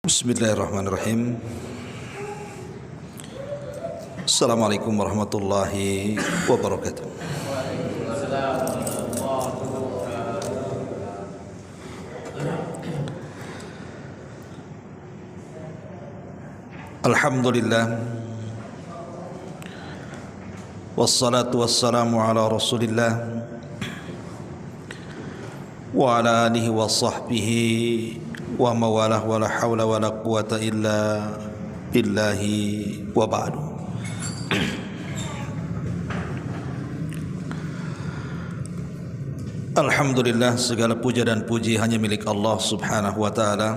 Bismillahirrahmanirrahim. Assalamualaikum warahmatullahi wabarakatuh. Alhamdulillah, wassalatu wassalamu ala rasulillah wa ala alihi wa sahbihi wa mawalah wa la hawla wa la quwata illa billahi wa ba'du. Alhamdulillah, segala puja dan puji hanya milik Allah subhanahu wa ta'ala.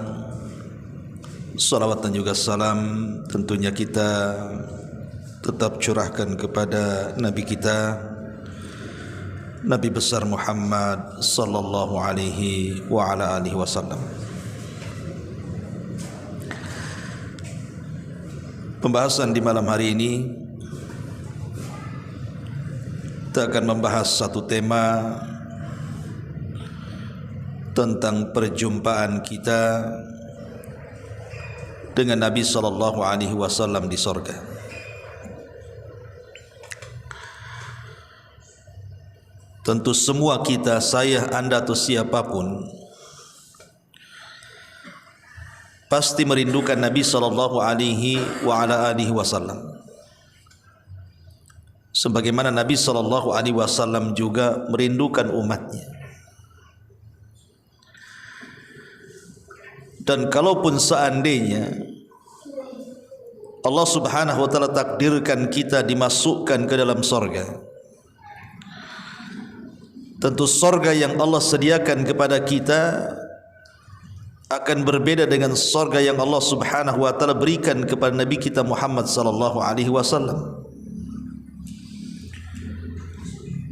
Salawat dan juga salam tentunya kita tetap curahkan kepada Nabi kita, Nabi besar Muhammad sallallahu alaihi wa ala alihi wasallam. Pembahasan di malam hari ini kita akan membahas satu tema tentang perjumpaan kita dengan Nabi sallallahu alaihi wasallam di surga. Tentu semua kita, saya, Anda atau siapapun pasti merindukan Nabi sallallahu alaihi wa ala alihi wasallam. Sebagaimana Nabi sallallahu alaihi wasallam juga merindukan umatnya. Dan kalaupun seandainya Allah subhanahu wa ta'ala takdirkan kita dimasukkan ke dalam surga, tentu surga yang Allah sediakan kepada kita akan berbeda dengan surga yang Allah subhanahu wa ta'ala berikan kepada Nabi kita Muhammad sallallahu alaihi wasallam.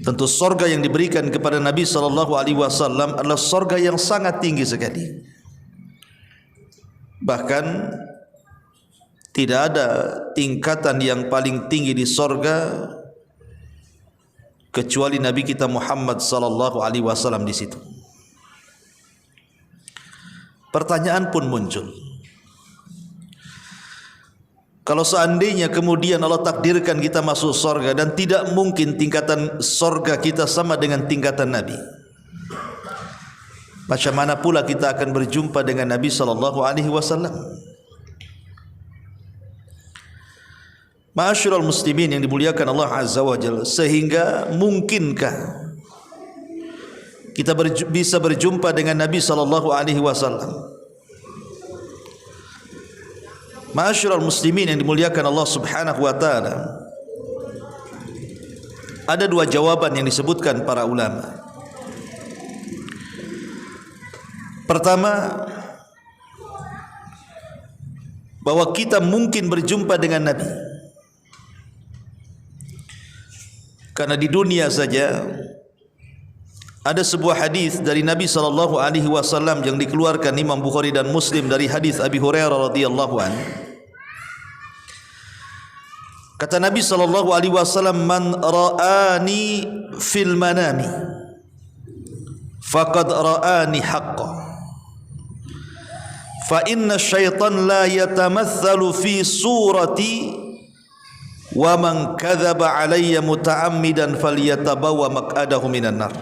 Tentu surga yang diberikan kepada Nabi sallallahu alaihi wasallam adalah surga yang sangat tinggi sekali. Bahkan tidak ada tingkatan yang paling tinggi di surga kecuali Nabi kita Muhammad sallallahu alaihi wasallam di situ. Pertanyaan pun muncul. Kalau seandainya kemudian Allah takdirkan kita masuk surga dan tidak mungkin tingkatan surga kita sama dengan tingkatan Nabi, macam mana pula kita akan berjumpa dengan Nabi sallallahu alaihi wasallam? Ma'asyiral muslimin yang dimuliakan Allah azza wa jalla, sehingga mungkinkah kita bisa berjumpa dengan Nabi sallallahu alaihi wasallam? Ma'asyiral muslimin yang dimuliakan Allah subhanahu wa ta'ala, ada dua jawaban yang disebutkan para ulama. Pertama, bahwa kita mungkin berjumpa dengan Nabi karena di dunia saja ada sebuah hadis dari Nabi sallallahu alaihi wasallam yang dikeluarkan Imam Bukhari dan Muslim dari hadis Abi Hurairah radhiyallahu anhu. Kata Nabi sallallahu alaihi wasallam, "Man ra'ani fil manami faqad ra'ani haqqan. Fa inna syaitan la yatamathalu fi surati wa man kadzaba alayya muta'ammidan falyatabawa maq'adahu minan nar."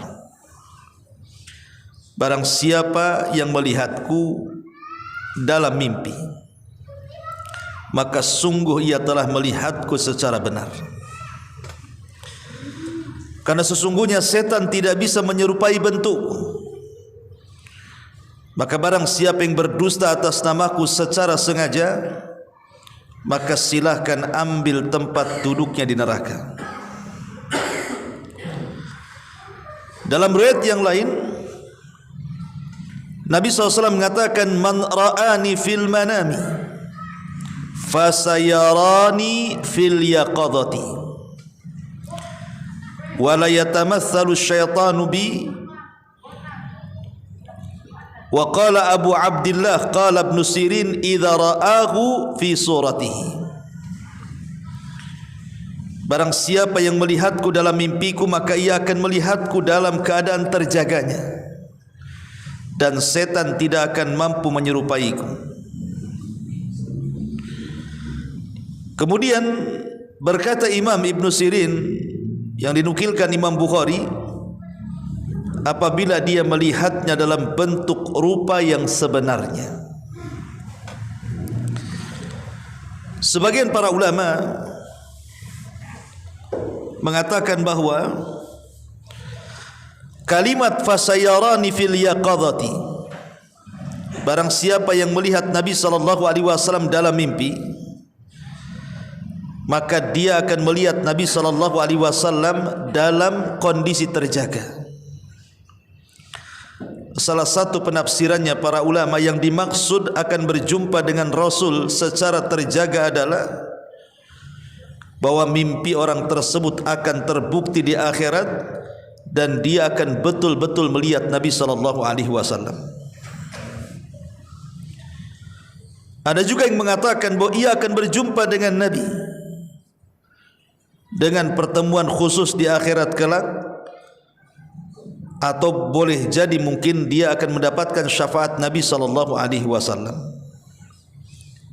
Barang siapa yang melihatku dalam mimpi, maka sungguh ia telah melihatku secara benar. Karena sesungguhnya setan tidak bisa menyerupai bentuk. Maka barang siapa yang berdusta atas namaku secara sengaja, maka silahkan ambil tempat duduknya di neraka. Dalam riwayat yang lain, Nabi SAW mengatakan, "Man ra'ani fil manami fasayarani fil yaqadati wa la yatamathalu syaitanu bi." Wa qala Abu Abdillah qala Ibn Sirin, "Idza ra'ahu fi suratihi." Barang siapa yang melihatku dalam mimpiku, maka ia akan melihatku dalam keadaan terjaganya, dan setan tidak akan mampu menyerupaiku. Kemudian berkata Imam Ibn Sirin yang dinukilkan Imam Bukhari, apabila dia melihatnya dalam bentuk rupa yang sebenarnya. Sebagian para ulama mengatakan bahawa kalimat fasayarani fil yaqadhati, barang siapa yang melihat Nabi SAW dalam mimpi, maka dia akan melihat Nabi SAW dalam kondisi terjaga. Salah satu penafsirannya para ulama, yang dimaksud akan berjumpa dengan Rasul secara terjaga adalah bahwa mimpi orang tersebut akan terbukti di akhirat dan dia akan betul-betul melihat Nabi SAW. Ada juga yang mengatakan bahwa ia akan berjumpa dengan Nabi dengan pertemuan khusus di akhirat kelak, atau boleh jadi mungkin dia akan mendapatkan syafaat Nabi SAW.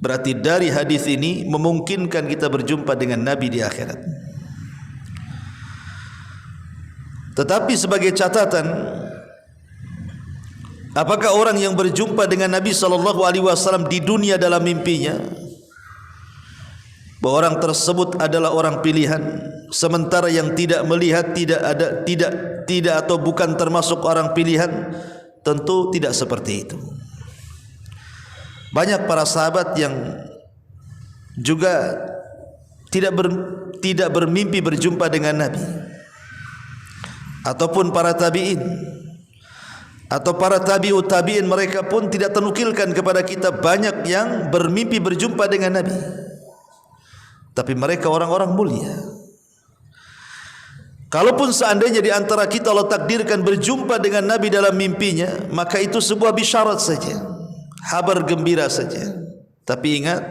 Berarti dari hadis ini memungkinkan kita berjumpa dengan Nabi di akhirat. Tetapi sebagai catatan, apakah orang yang berjumpa dengan Nabi SAW di dunia dalam mimpinya, bahwa orang tersebut adalah orang pilihan, sementara yang tidak melihat tidak atau bukan termasuk orang pilihan? Tentu tidak seperti itu. Banyak para sahabat yang juga tidak bermimpi berjumpa dengan Nabi, ataupun para tabi'in atau para tabi'ut tabi'in, mereka pun tidak tenukilkan kepada kita banyak yang bermimpi berjumpa dengan Nabi. Tapi mereka orang-orang mulia. Kalaupun seandainya di antara kita Allah takdirkan berjumpa dengan Nabi dalam mimpinya, maka itu sebuah bisyarat saja, kabar gembira saja. Tapi ingat,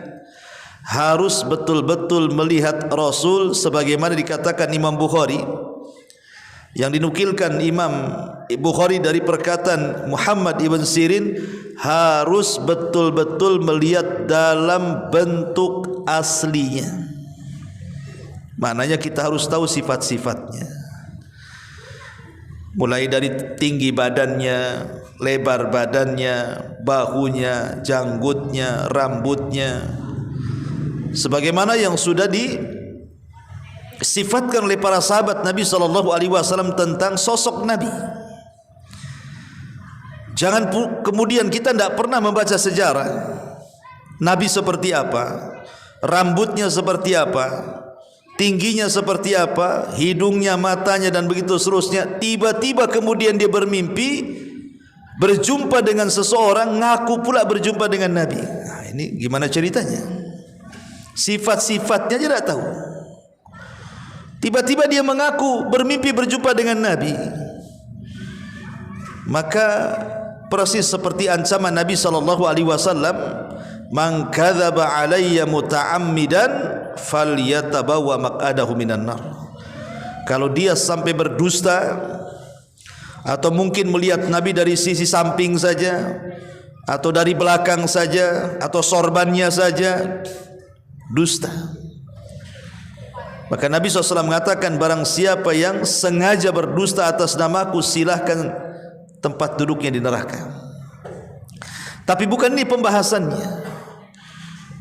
harus betul-betul melihat Rasul sebagaimana dikatakan Imam Bukhari, yang dinukilkan Imam Bukhari dari perkataan Muhammad ibn Sirin, harus betul-betul melihat dalam bentuk aslinya. Maknanya kita harus tahu sifat-sifatnya, mulai dari tinggi badannya, lebar badannya, bahunya, janggutnya, rambutnya, sebagaimana yang sudah disifatkan oleh para sahabat Nabi SAW tentang sosok Nabi. Jangan kemudian kita tidak pernah membaca sejarah Nabi seperti apa, rambutnya seperti apa, tingginya seperti apa, hidungnya, matanya, dan begitu seterusnya. Tiba-tiba kemudian dia bermimpi berjumpa dengan seseorang, ngaku pula berjumpa dengan Nabi. Nah, ini gimana ceritanya? Sifat-sifatnya dia tidak tahu. Tiba-tiba dia mengaku bermimpi berjumpa dengan Nabi. Maka persis seperti ancaman Nabi SAW, man kadzaba alayya muta'ammidan falyatabawa maq'adahu minan nar. Kalau dia sampai berdusta, atau mungkin melihat Nabi dari sisi samping saja, atau dari belakang saja, atau sorbannya saja, dusta. Maka Nabi SAW mengatakan, barang siapa yang sengaja berdusta atas namaku, silahkan tempat duduknya di neraka. Tapi bukan ini pembahasannya.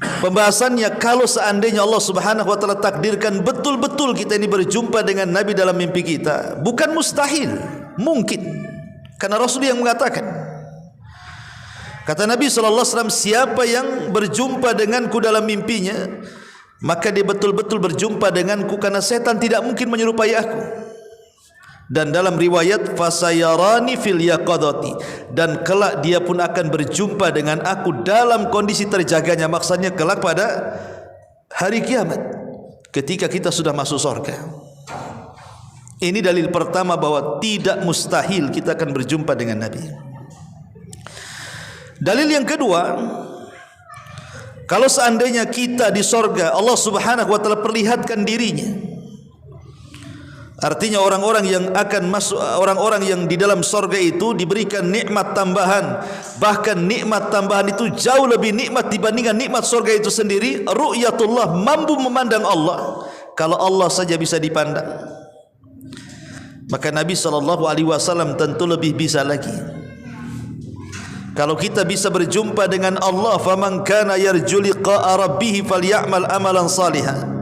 Pembahasannya, kalau seandainya Allah Subhanahu wa taala takdirkan betul-betul kita ini berjumpa dengan Nabi dalam mimpi kita, bukan mustahil, mungkin. Karena Rasul yang mengatakan, kata Nabi SAW, siapa yang berjumpa denganku dalam mimpinya, maka dia betul-betul berjumpa denganku, karena setan tidak mungkin menyerupai aku. Dan dalam riwayat fasayarani fil yaqadati, dan kelak dia pun akan berjumpa dengan aku dalam kondisi terjaganya. Maksudnya kelak pada hari kiamat, ketika kita sudah masuk surga. Ini dalil pertama bahwa tidak mustahil kita akan berjumpa dengan Nabi. Dalil yang kedua, kalau seandainya kita di surga, Allah Subhanahu wa taala perlihatkan dirinya, Artinya orang-orang yang akan masuk, orang-orang yang di dalam sorga itu diberikan nikmat tambahan. Bahkan nikmat tambahan itu jauh lebih nikmat dibandingkan nikmat sorga itu sendiri. Ru'yatullah, mampu memandang Allah. Kalau Allah saja bisa dipandang, maka Nabi SAW tentu lebih bisa lagi. Kalau kita bisa berjumpa dengan Allah, faman kana yarju liqa'a rabbih falyamal amalan salihan.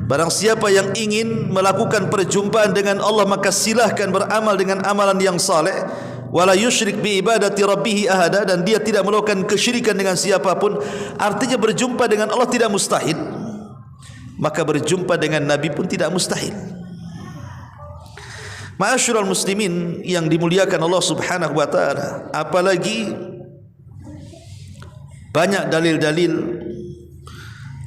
Barang siapa yang ingin melakukan perjumpaan dengan Allah, maka silahkan beramal dengan amalan yang saleh. Wala yusyrik bi ibadati rabbih ahada, dan dia tidak melakukan kesyirikan dengan siapapun. Artinya berjumpa dengan Allah tidak mustahil, maka berjumpa dengan Nabi pun tidak mustahil. Ma'asyiral muslimin yang dimuliakan Allah Subhanahu wa taala, apalagi banyak dalil-dalil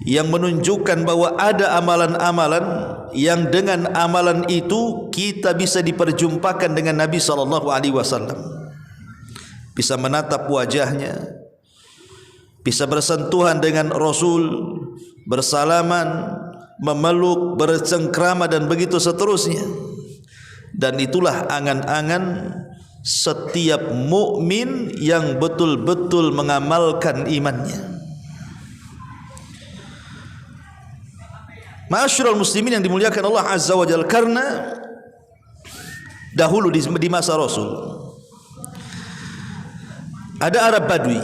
yang menunjukkan bahwa ada amalan-amalan yang dengan amalan itu kita bisa diperjumpakan dengan Nabi SAW. Bisa menatap wajahnya, bisa bersentuhan dengan Rasul, bersalaman, memeluk, bercengkrama dan begitu seterusnya. Dan itulah angan-angan setiap mukmin yang betul-betul mengamalkan imannya. Ma'asyiral muslimin yang dimuliakan Allah Azza wa Jalla, karena dahulu di masa Rasul ada Arab Badui.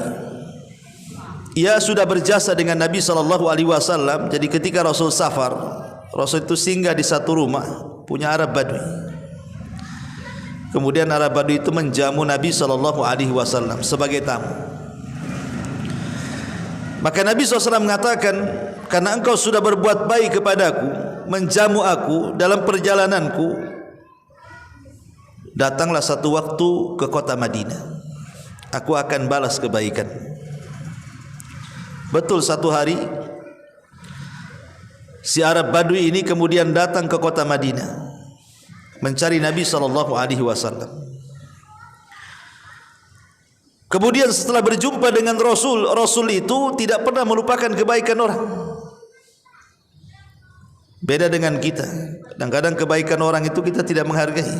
Ia sudah berjasa dengan Nabi SAW. Jadi ketika Rasul safar, Rasul itu singgah di satu rumah punya Arab Badui. Kemudian Arab Badui itu menjamu Nabi SAW sebagai tamu. Maka Nabi SAW mengatakan, karena engkau sudah berbuat baik kepadaku, menjamu aku dalam perjalananku, datanglah satu waktu ke kota Madinah, aku akan balas kebaikan. Betul, satu hari si Arab Badui ini kemudian datang ke kota Madinah mencari Nabi SAW. Kemudian setelah berjumpa dengan Rasul, Rasul itu tidak pernah melupakan kebaikan orang. Beda dengan kita, kadang-kadang kebaikan orang itu kita tidak menghargai,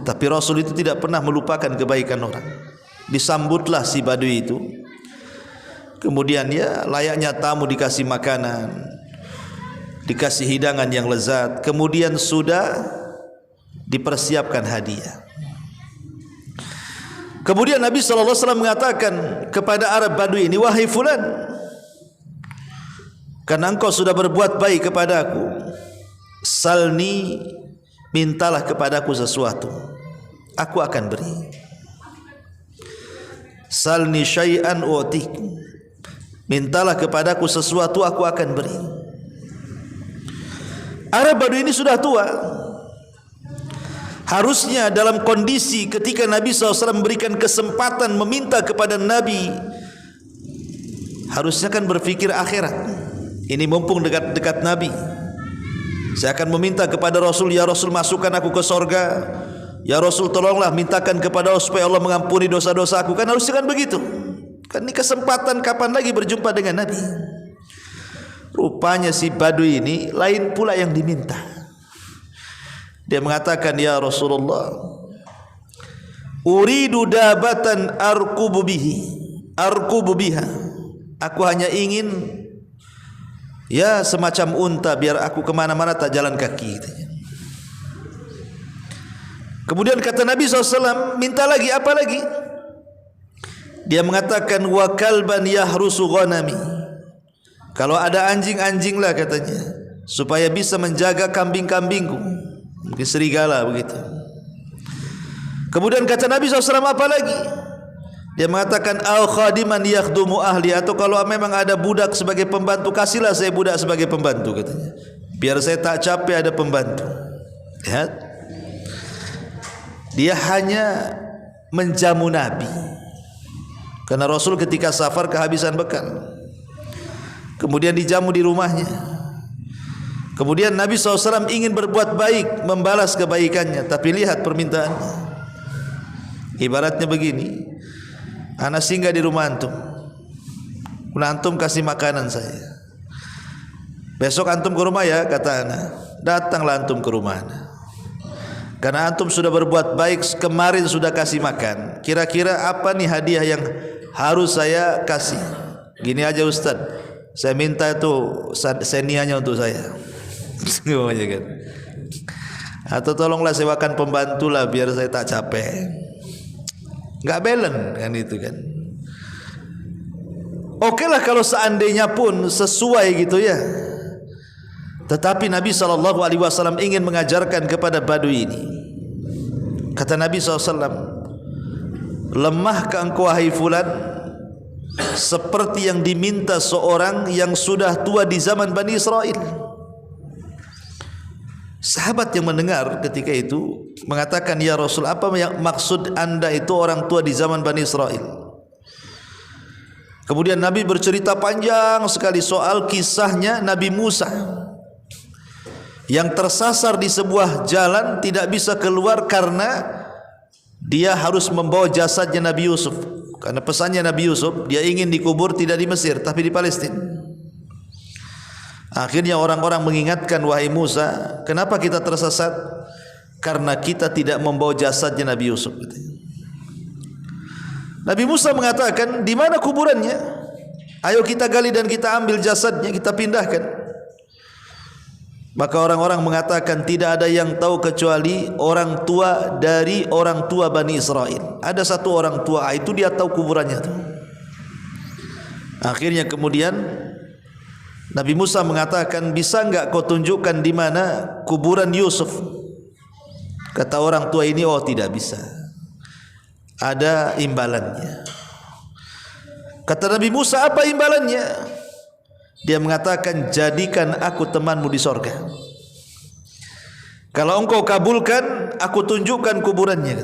tapi Rasul itu tidak pernah melupakan kebaikan orang. Disambutlah si Badui itu, kemudian ya layaknya tamu dikasih makanan, dikasih hidangan yang lezat, kemudian sudah dipersiapkan hadiah. Kemudian Nabi SAW mengatakan kepada Arab Badui ini, wahai fulan, karena engkau sudah berbuat baik kepada aku, salni, mintalah kepadaku sesuatu, aku akan beri. Salni syai'an u'tik, mintalah kepadaku sesuatu, aku akan beri. Arab Badui ini sudah tua. Harusnya dalam kondisi ketika Nabi SAW memberikan kesempatan meminta kepada Nabi, harusnya kan berfikir akhirat. Ini mumpung dekat-dekat Nabi, saya akan meminta kepada Rasul, ya Rasul masukkan aku ke sorga, ya Rasul tolonglah mintakan kepada Allah supaya Allah mengampuni dosa-dosa aku. Kan harusnya kan begitu. Kan ini kesempatan kapan lagi berjumpa dengan Nabi. Rupanya si Badui ini lain pula yang diminta. Dia mengatakan, ya Rasulullah, uridu dabatan arkubu biha. Aku hanya ingin ya semacam unta biar aku kemana-mana tak jalan kaki. Kemudian kata Nabi SAW, minta lagi, apa lagi? Dia mengatakan, wa kalban yahrusu ghanami. Kalau ada anjing-anjing lah katanya, supaya bisa menjaga kambing-kambingku. Mungkin serigala begitu. Kemudian kata Nabi SAW, apa lagi? Dia mengatakan, au khadiman yakhdumu ahli, atau kalau memang ada budak sebagai pembantu, kasihlah saya budak sebagai pembantu katanya, biar saya tak capek ada pembantu. Lihat, dia hanya menjamu Nabi, karena Rasul ketika safar kehabisan bekal, kemudian dijamu di rumahnya. Kemudian Nabi SAW ingin berbuat baik, membalas kebaikannya, tapi lihat permintaannya. Ibaratnya begini, ana singgah di rumah antum, antum kasih makanan saya, besok antum ke rumah ya, kata ana, datanglah antum ke rumah ana. Karena antum sudah berbuat baik, kemarin sudah kasih makan. Kira-kira apa nih hadiah yang harus saya kasih? Gini aja Ustaz, saya minta itu senianya untuk saya. Gimana kan? Atau tolonglah sewakan pembantu lah biar saya tak capek. Enggak balance kan itu kan. Oke lah kalau seandainya pun sesuai gitu ya. Tetapi Nabi SAW ingin mengajarkan kepada Badui ini. Kata Nabi SAW, lemahkah engkau wahai fulan seperti yang diminta seorang yang sudah tua di zaman Bani Israel. Sahabat yang mendengar ketika itu mengatakan, ya Rasul, apa yang maksud anda itu orang tua di zaman Bani Israel? Kemudian Nabi bercerita panjang sekali soal kisahnya Nabi Musa yang tersasar di sebuah jalan, tidak bisa keluar karena dia harus membawa jasadnya Nabi Yusuf. Karena pesannya Nabi Yusuf, dia ingin dikubur tidak di Mesir tapi di Palestina. Akhirnya orang-orang mengingatkan, wahai Musa, kenapa kita tersesat? Karena kita tidak membawa jasadnya Nabi Yusuf. Nabi Musa mengatakan, di mana kuburannya? Ayo kita gali dan kita ambil jasadnya, kita pindahkan. Maka orang-orang mengatakan, tidak ada yang tahu kecuali orang tua dari orang tua Bani Israel. Ada satu orang tua, itu dia tahu kuburannya itu. Akhirnya kemudian Nabi Musa mengatakan, bisa enggak kau tunjukkan di mana kuburan Yusuf? Kata orang tua ini, oh tidak bisa, ada imbalannya. Kata Nabi Musa, apa imbalannya? Dia mengatakan, jadikan aku temanmu di sorga. Kalau engkau kabulkan, aku tunjukkan kuburannya.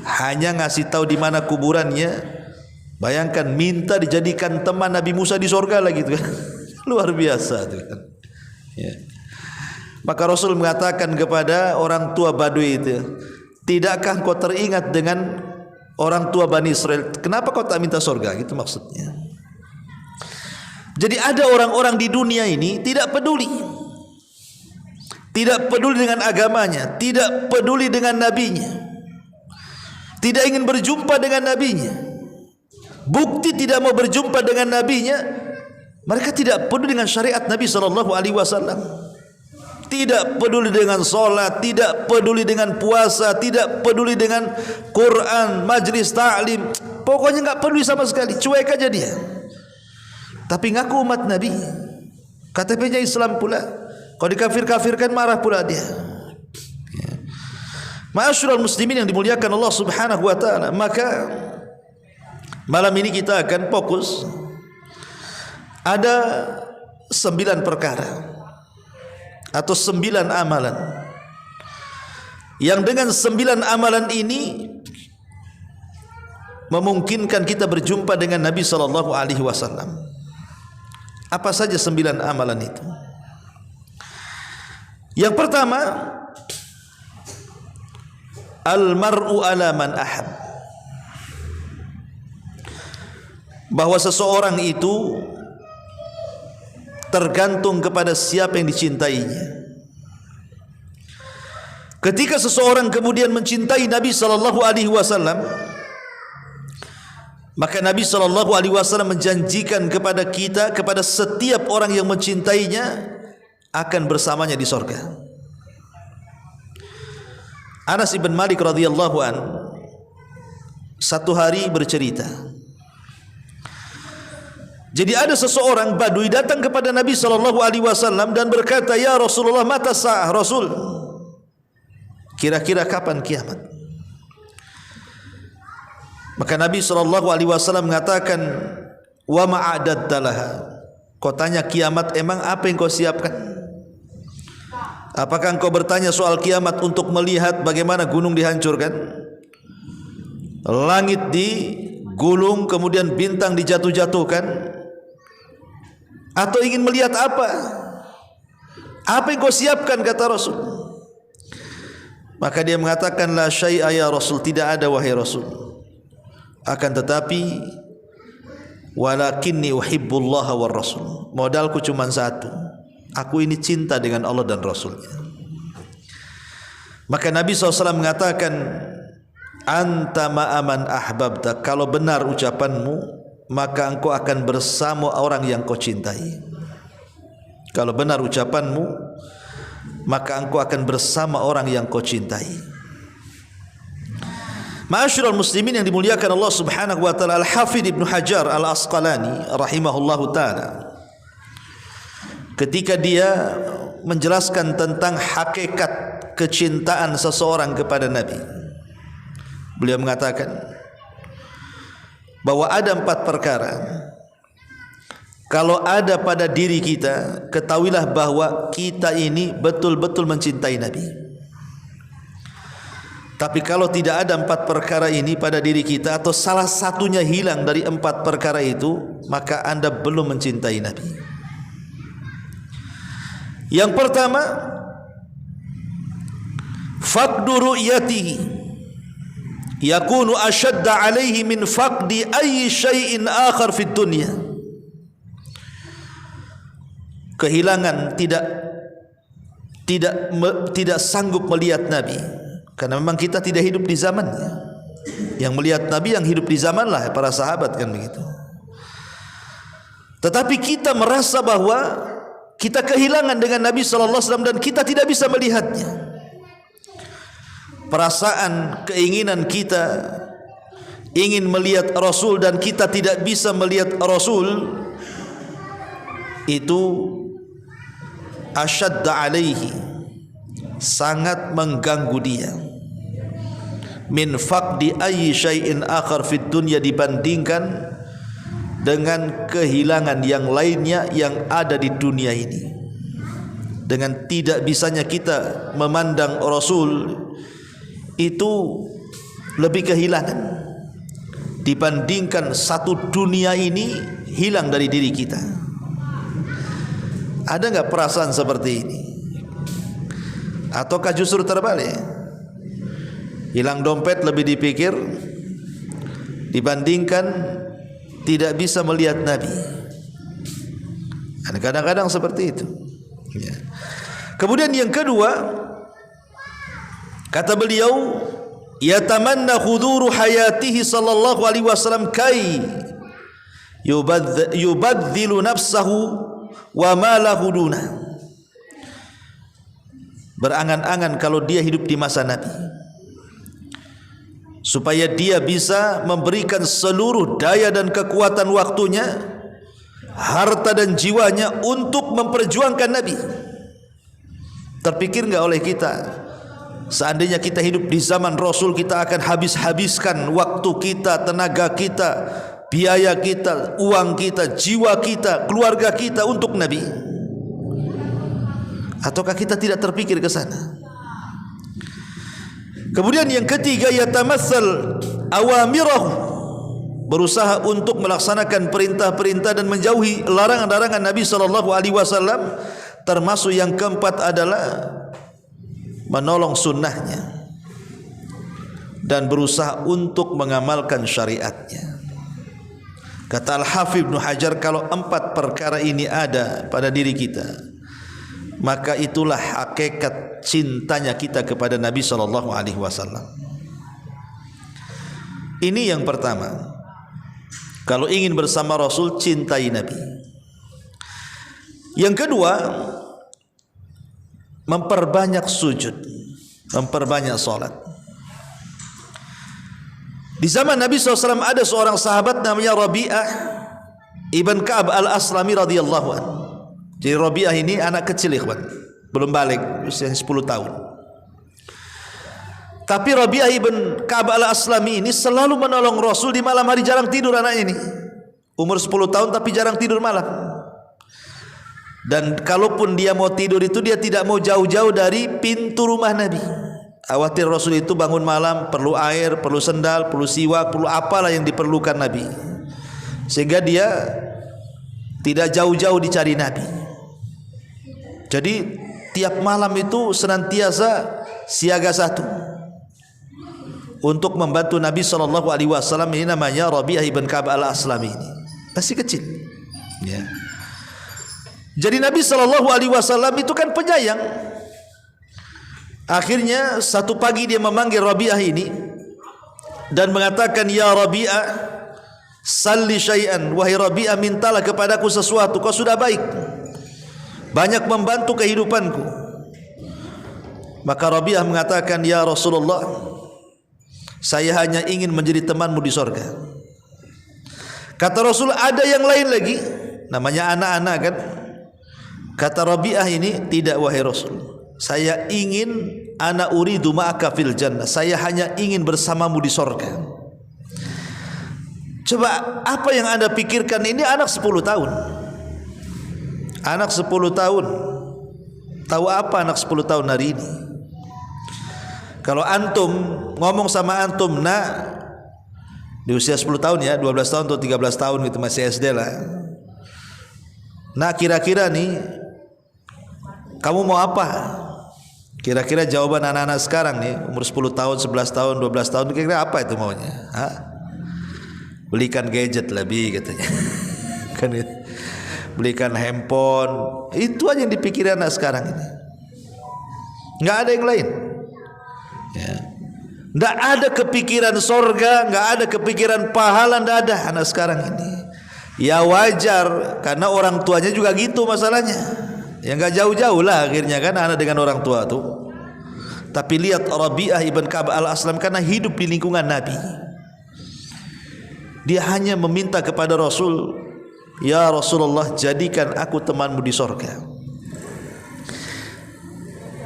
Hanya ngasih tahu di mana kuburannya. Bayangkan, minta dijadikan teman Nabi Musa di sorga lagi itu kan. Luar biasa itu kan. Ya. Maka Rasul mengatakan kepada orang tua Badui itu, tidakkah kau teringat dengan orang tua Bani Israel? Kenapa kau tak minta sorga? Gitu maksudnya. Jadi ada orang-orang di dunia ini tidak peduli. Tidak peduli dengan agamanya, tidak peduli dengan nabinya. Tidak ingin berjumpa dengan nabinya. Bukti tidak mau berjumpa dengan nabinya, mereka tidak peduli dengan syariat Nabi SAW. Tidak peduli dengan solat, tidak peduli dengan puasa, tidak peduli dengan Quran, majlis ta'lim. Pokoknya enggak peduli sama sekali, cuek aja dia. Tapi ngaku umat Nabi, KTP-nya Islam pula. Kalau dikafir-kafirkan marah pula dia. Ma'asyiral muslimin yang dimuliakan Allah Subhanahu wa taala, maka malam ini kita akan fokus ada 9 perkara atau 9 amalan yang dengan 9 amalan ini memungkinkan kita berjumpa dengan Nabi sallallahu alaihi wasallam. Apa saja 9 amalan itu? Yang pertama, al-mar'u ala man ahab. Bahwa seseorang itu tergantung kepada siapa yang dicintainya. Ketika seseorang kemudian mencintai Nabi sallallahu alaihi wasallam, maka Nabi SAW menjanjikan kepada kita, kepada setiap orang yang mencintainya, akan bersamanya di sorga. Anas ibn Malik radhiyallahu an satu hari bercerita. Jadi ada seseorang Badui datang kepada Nabi SAW dan berkata, ya Rasulullah, mata sa'ah Rasul, kira-kira kapan kiamat? Maka Nabi SAW mengatakan, wa ma'adatta laha. Kau tanya kiamat, emang apa yang kau siapkan? Apakah engkau bertanya soal kiamat untuk melihat bagaimana gunung dihancurkan, langit digulung, kemudian bintang dijatuh-jatuhkan, atau ingin melihat apa? Apa yang kau siapkan, kata Rasul. Maka dia mengatakan, la syai'a ya Rasul, tidak ada wahai Rasul. Akan tetapi, walakinni uhibbullaha war rasul, modalku cuma satu, Aku ini cinta dengan Allah dan Rasulnya. Maka Nabi SAW mengatakan, anta ma'aman ahbabta. Kalau benar ucapanmu, maka engkau akan bersama orang yang kau cintai. Kalau benar ucapanmu, maka engkau akan bersama orang yang kau cintai. Ma'asyiral muslimin yang dimuliakan Allah Subhanahu wa taala, Al-Hafidz Ibnu Hajar Al-Asqalani rahimahullahu taala, ketika dia menjelaskan tentang hakikat kecintaan seseorang kepada Nabi, beliau mengatakan bahwa ada 4 perkara. Kalau ada pada diri kita, ketahuilah bahwa kita ini betul-betul mencintai Nabi. Tapi kalau tidak ada 4 perkara ini pada diri kita, atau salah satunya hilang dari 4 perkara itu, maka Anda belum mencintai Nabi. Yang pertama, faqdu ru'yatihi yakunu ashadda alaihi min faqdi ayyi syai'in akhar fid dunya. Kehilangan, tidak sanggup melihat Nabi, karena memang kita tidak hidup di zamannya. Yang melihat Nabi yang hidup di zamanlah para sahabat, kan begitu. Tetapi kita merasa bahwa kita kehilangan dengan Nabi SAW dan kita tidak bisa melihatnya. Perasaan, keinginan kita ingin melihat Rasul dan kita tidak bisa melihat Rasul, itu asyadda alaihi, sangat mengganggu dia, min faqdi ayyi syai'in akhar fid dunya, dibandingkan dengan kehilangan yang lainnya yang ada di dunia ini. Dengan tidak bisanya kita memandang Rasul, itu lebih kehilangan dibandingkan satu dunia ini hilang dari diri kita. Ada enggak perasaan seperti ini? Ataukah justru terbalik? Hilang dompet lebih dipikir dibandingkan tidak bisa melihat Nabi. Kadang-kadang seperti itu. Ya. Kemudian yang kedua, kata beliau, yatamanna huduru hayatihi sallallahu alaihi wasallam kai yubadzilu nafsahu wa malahu duna. Berangan-angan kalau dia hidup di masa Nabi, supaya dia bisa memberikan seluruh daya dan kekuatan waktunya, harta dan jiwanya untuk memperjuangkan Nabi. Terpikir enggak oleh kita, seandainya kita hidup di zaman Rasul, kita akan habis-habiskan waktu kita, tenaga kita, biaya kita, uang kita, jiwa kita, keluarga kita untuk Nabi? Ataukah kita tidak terpikir ke sana? Kemudian yang ketiga, yatamassal awamirahu, berusaha untuk melaksanakan perintah-perintah dan menjauhi larangan-larangan Nabi sallallahu alaihi wasallam. Termasuk yang keempat adalah menolong sunnahnya dan berusaha untuk mengamalkan syariatnya. Kata Al-Hafidz Ibnu Hajar, kalau 4 perkara ini ada pada diri kita, maka itulah hakikat cintanya kita kepada Nabi sallallahu alaihi wasallam. Ini yang pertama. Kalau ingin bersama Rasul, cintai Nabi. Yang kedua, memperbanyak sujud, memperbanyak salat. Di zaman Nabi SAW ada seorang sahabat namanya Rabi'ah ibn Ka'ab al-Aslami radhiyallahu anhu. Jadi Rabi'ah ini anak kecil, ikhwan, belum balik, usia 10 tahun. Tapi Rabi'ah ibn Ka'ab al-Aslami ini selalu menolong Rasul di malam hari, jarang tidur anak ini. Umur 10 tahun tapi jarang tidur malam. Dan kalaupun dia mau tidur itu, dia tidak mau jauh-jauh dari pintu rumah Nabi. Khawatir Rasul itu bangun malam, perlu air, perlu sendal, perlu siwak, perlu apalah yang diperlukan Nabi, sehingga dia tidak jauh-jauh dicari Nabi. Jadi tiap malam itu senantiasa siaga satu untuk membantu Nabi SAW. Ini namanya Rabi'ah ibn Ka'ab al-Aslami, ini masih kecil, ya. Jadi Nabi SAW itu kan penyayang. Akhirnya satu pagi dia memanggil Rabi'ah ini dan mengatakan, ya Rabi'ah, salli syai'an, wahai Rabi'ah, mintalah kepadaku sesuatu, kau sudah baik, banyak membantu kehidupanku. Maka Rabi'ah mengatakan, ya Rasulullah, saya hanya ingin menjadi temanmu di sorga. Kata Rasul, ada yang lain lagi, namanya anak-anak kan. Kata Rabi'ah ini, tidak wahai Rasul, saya ingin ana uridu ma'aka fil jannah, saya hanya ingin bersamamu di sorga. Coba apa yang anda pikirkan? Ini anak 10 tahun. Anak 10 tahun. Tahu apa anak 10 tahun hari ini? Kalau antum ngomong sama antum, nak, di usia 10 tahun ya, 12 tahun atau 13 tahun gitu, masih SD lah. Nah, kira-kira nih kamu mau apa? Kira-kira jawaban anak-anak sekarang nih, umur 10 tahun, 11 tahun, 12 tahun, kira-kira apa itu maunya? Hah? Belikan gadget lebih katanya. Kan itu. Belikan handphone. Itu aja yang dipikir anak sekarang ini. Enggak ada yang lain. Ya. Enggak ada kepikiran sorga, enggak ada kepikiran pahala, enggak ada anak sekarang ini. Ya wajar, karena orang tuanya juga gitu masalahnya. Ya enggak jauh-jauh lah akhirnya kan anak dengan orang tua tuh. Tapi lihat Rabi'ah ibn Ka'ab al-Aslam, karena hidup di lingkungan Nabi, dia hanya meminta kepada Rasul, ya Rasulullah, jadikan aku temanmu di sorga.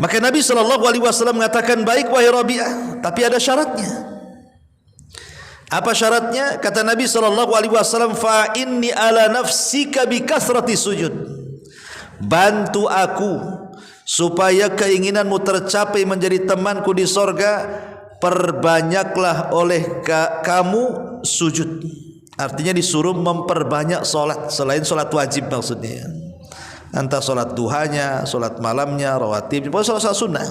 Maka Nabi SAW mengatakan, baik wahai Rabi'ah, tapi ada syaratnya. Apa syaratnya? Kata Nabi SAW, fa inni ala nafsika bi kasrati sujud, bantu aku supaya keinginanmu tercapai menjadi temanku di sorga, perbanyaklah oleh kamu sujud. Artinya disuruh memperbanyak solat selain solat wajib maksudnya. Entah solat duhanya, solat malamnya, rawatib, pokoknya solat sunnah.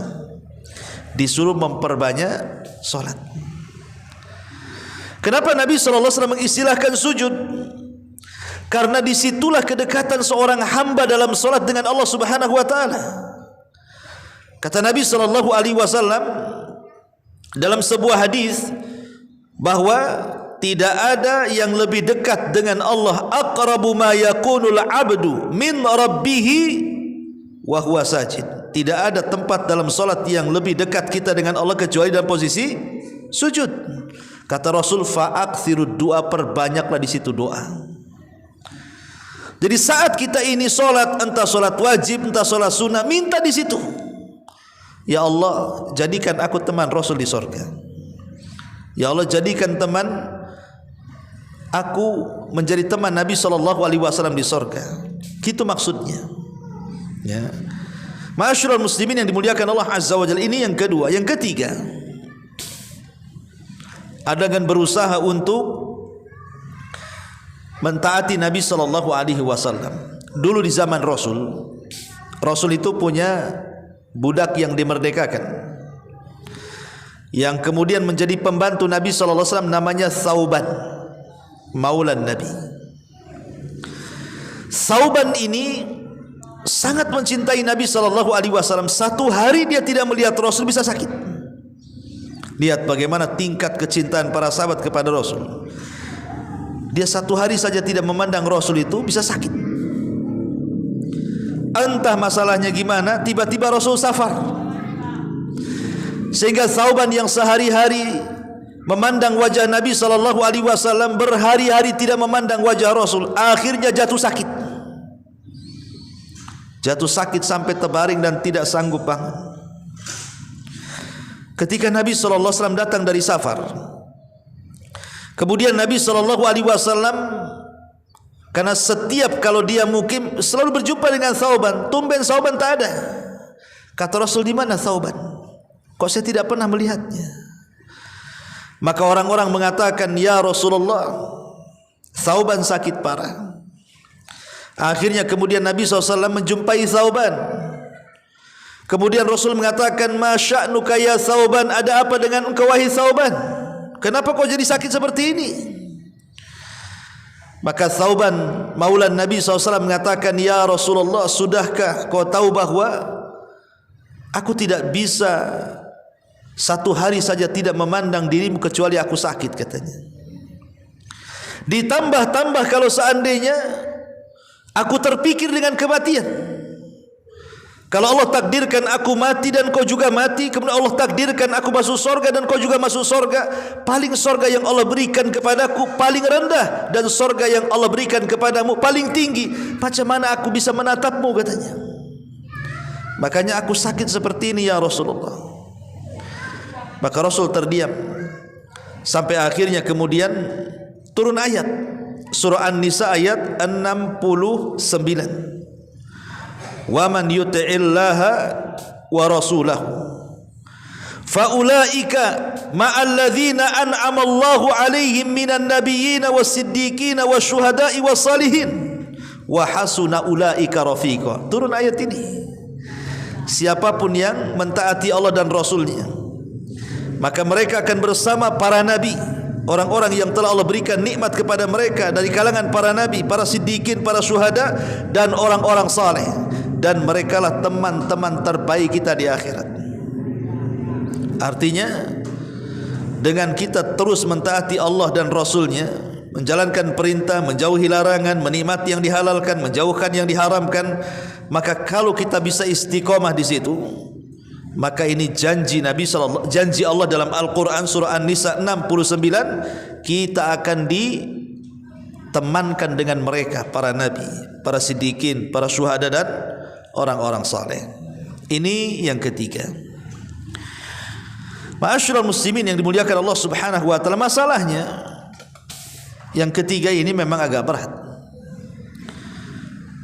Disuruh memperbanyak solat. Kenapa Nabi SAW mengistilahkan sujud? Karena disitulah kedekatan seorang hamba dalam solat dengan Allah Subhanahu Wa Taala. Kata Nabi SAW dalam sebuah hadis bahwa tidak ada yang lebih dekat dengan Allah, aqrabu ma yakunul abdu min rabbih wa huwa sajid. Tidak ada tempat dalam solat yang lebih dekat kita dengan Allah kecuali dalam posisi sujud. Kata Rasul, fa'aktsirud du'a, perbanyaklah di situ doa. Jadi saat kita ini solat, entah solat wajib, entah solat sunnah, minta di situ. Ya Allah, jadikan aku teman Rasul di sorga. Ya Allah, jadikan teman aku menjadi teman Nabi SAW di sorga. Gitu maksudnya. Ya. Ma'asyiral muslimin yang dimuliakan Allah Azza wa Jalla, ini yang kedua. Yang ketiga, ada dengan berusaha untuk mentaati Nabi SAW. Dulu di zaman Rasul, Rasul itu punya budak yang dimerdekakan, yang kemudian menjadi pembantu Nabi SAW, namanya Thauban, maulan Nabi. Thauban ini sangat mencintai Nabi SAW. Satu hari dia tidak melihat Rasul bisa sakit. Lihat bagaimana tingkat kecintaan para sahabat kepada Rasul. Dia satu hari saja tidak memandang Rasul itu bisa sakit. Entah masalahnya gimana, tiba-tiba Rasul safar, sehingga Thauban yang sehari-hari memandang wajah Nabi SAW, berhari-hari tidak memandang wajah Rasul, akhirnya jatuh sakit. Jatuh sakit sampai terbaring dan tidak sanggup bangun. Ketika Nabi SAW datang dari safar, kemudian Nabi SAW, karena setiap kalau dia mukim selalu berjumpa dengan Thauban, tumben Thauban tak ada. Kata Rasul, di mana Thauban? Kok saya tidak pernah melihatnya? Maka orang-orang mengatakan, ya Rasulullah, Thauban sakit parah. Akhirnya kemudian Nabi SAW menjumpai Thauban. Kemudian Rasul mengatakan, ma sya'nuka ya Thauban, ada apa dengan engkau wahai Thauban? Kenapa kau jadi sakit seperti ini? Maka Thauban maulan Nabi SAW mengatakan, ya Rasulullah, sudahkah kau tahu bahwa aku tidak bisa satu hari saja tidak memandang dirimu kecuali aku sakit, katanya. Ditambah-tambah kalau seandainya aku terpikir dengan kematian. Kalau Allah takdirkan aku mati dan kau juga mati, kemudian Allah takdirkan aku masuk surga dan kau juga masuk surga, paling surga yang Allah berikan kepadaku paling rendah, dan surga yang Allah berikan kepadamu paling tinggi. Macam mana aku bisa menatapmu, katanya. Makanya aku sakit seperti ini ya Rasulullah. Maka Rasul terdiam sampai akhirnya kemudian turun ayat surah An-Nisa ayat 69. Wa man yuti'illaha wa rasulahu fa ulaika ma'al ladzina an'ama Allahu 'alaihim minan nabiyyin was-siddiqin wasyuhada'i was-salihin wa hasuna ulaika rafiqa. Turun ayat ini. Siapapun yang mentaati Allah dan Rasulnya, maka mereka akan bersama para nabi, orang-orang yang telah Allah berikan nikmat kepada mereka dari kalangan para nabi, para siddiqin, para syuhada, dan orang-orang saleh. Dan merekalah teman-teman terbaik kita di akhirat. Artinya, dengan kita terus mentaati Allah dan Rasulnya, menjalankan perintah, menjauhi larangan, menikmati yang dihalalkan, menjauhkan yang diharamkan, maka kalau kita bisa istiqomah di situ, maka ini janji janji Allah dalam Al-Quran surah An-Nisa 69, kita akan ditemankan dengan mereka, para nabi, para siddiqin, para syuhada, dan orang-orang saleh. Ini yang ketiga. Ma'asyiral muslimin yang dimuliakan Allah Subhanahu wa taala, masalahnya yang ketiga ini memang agak berat.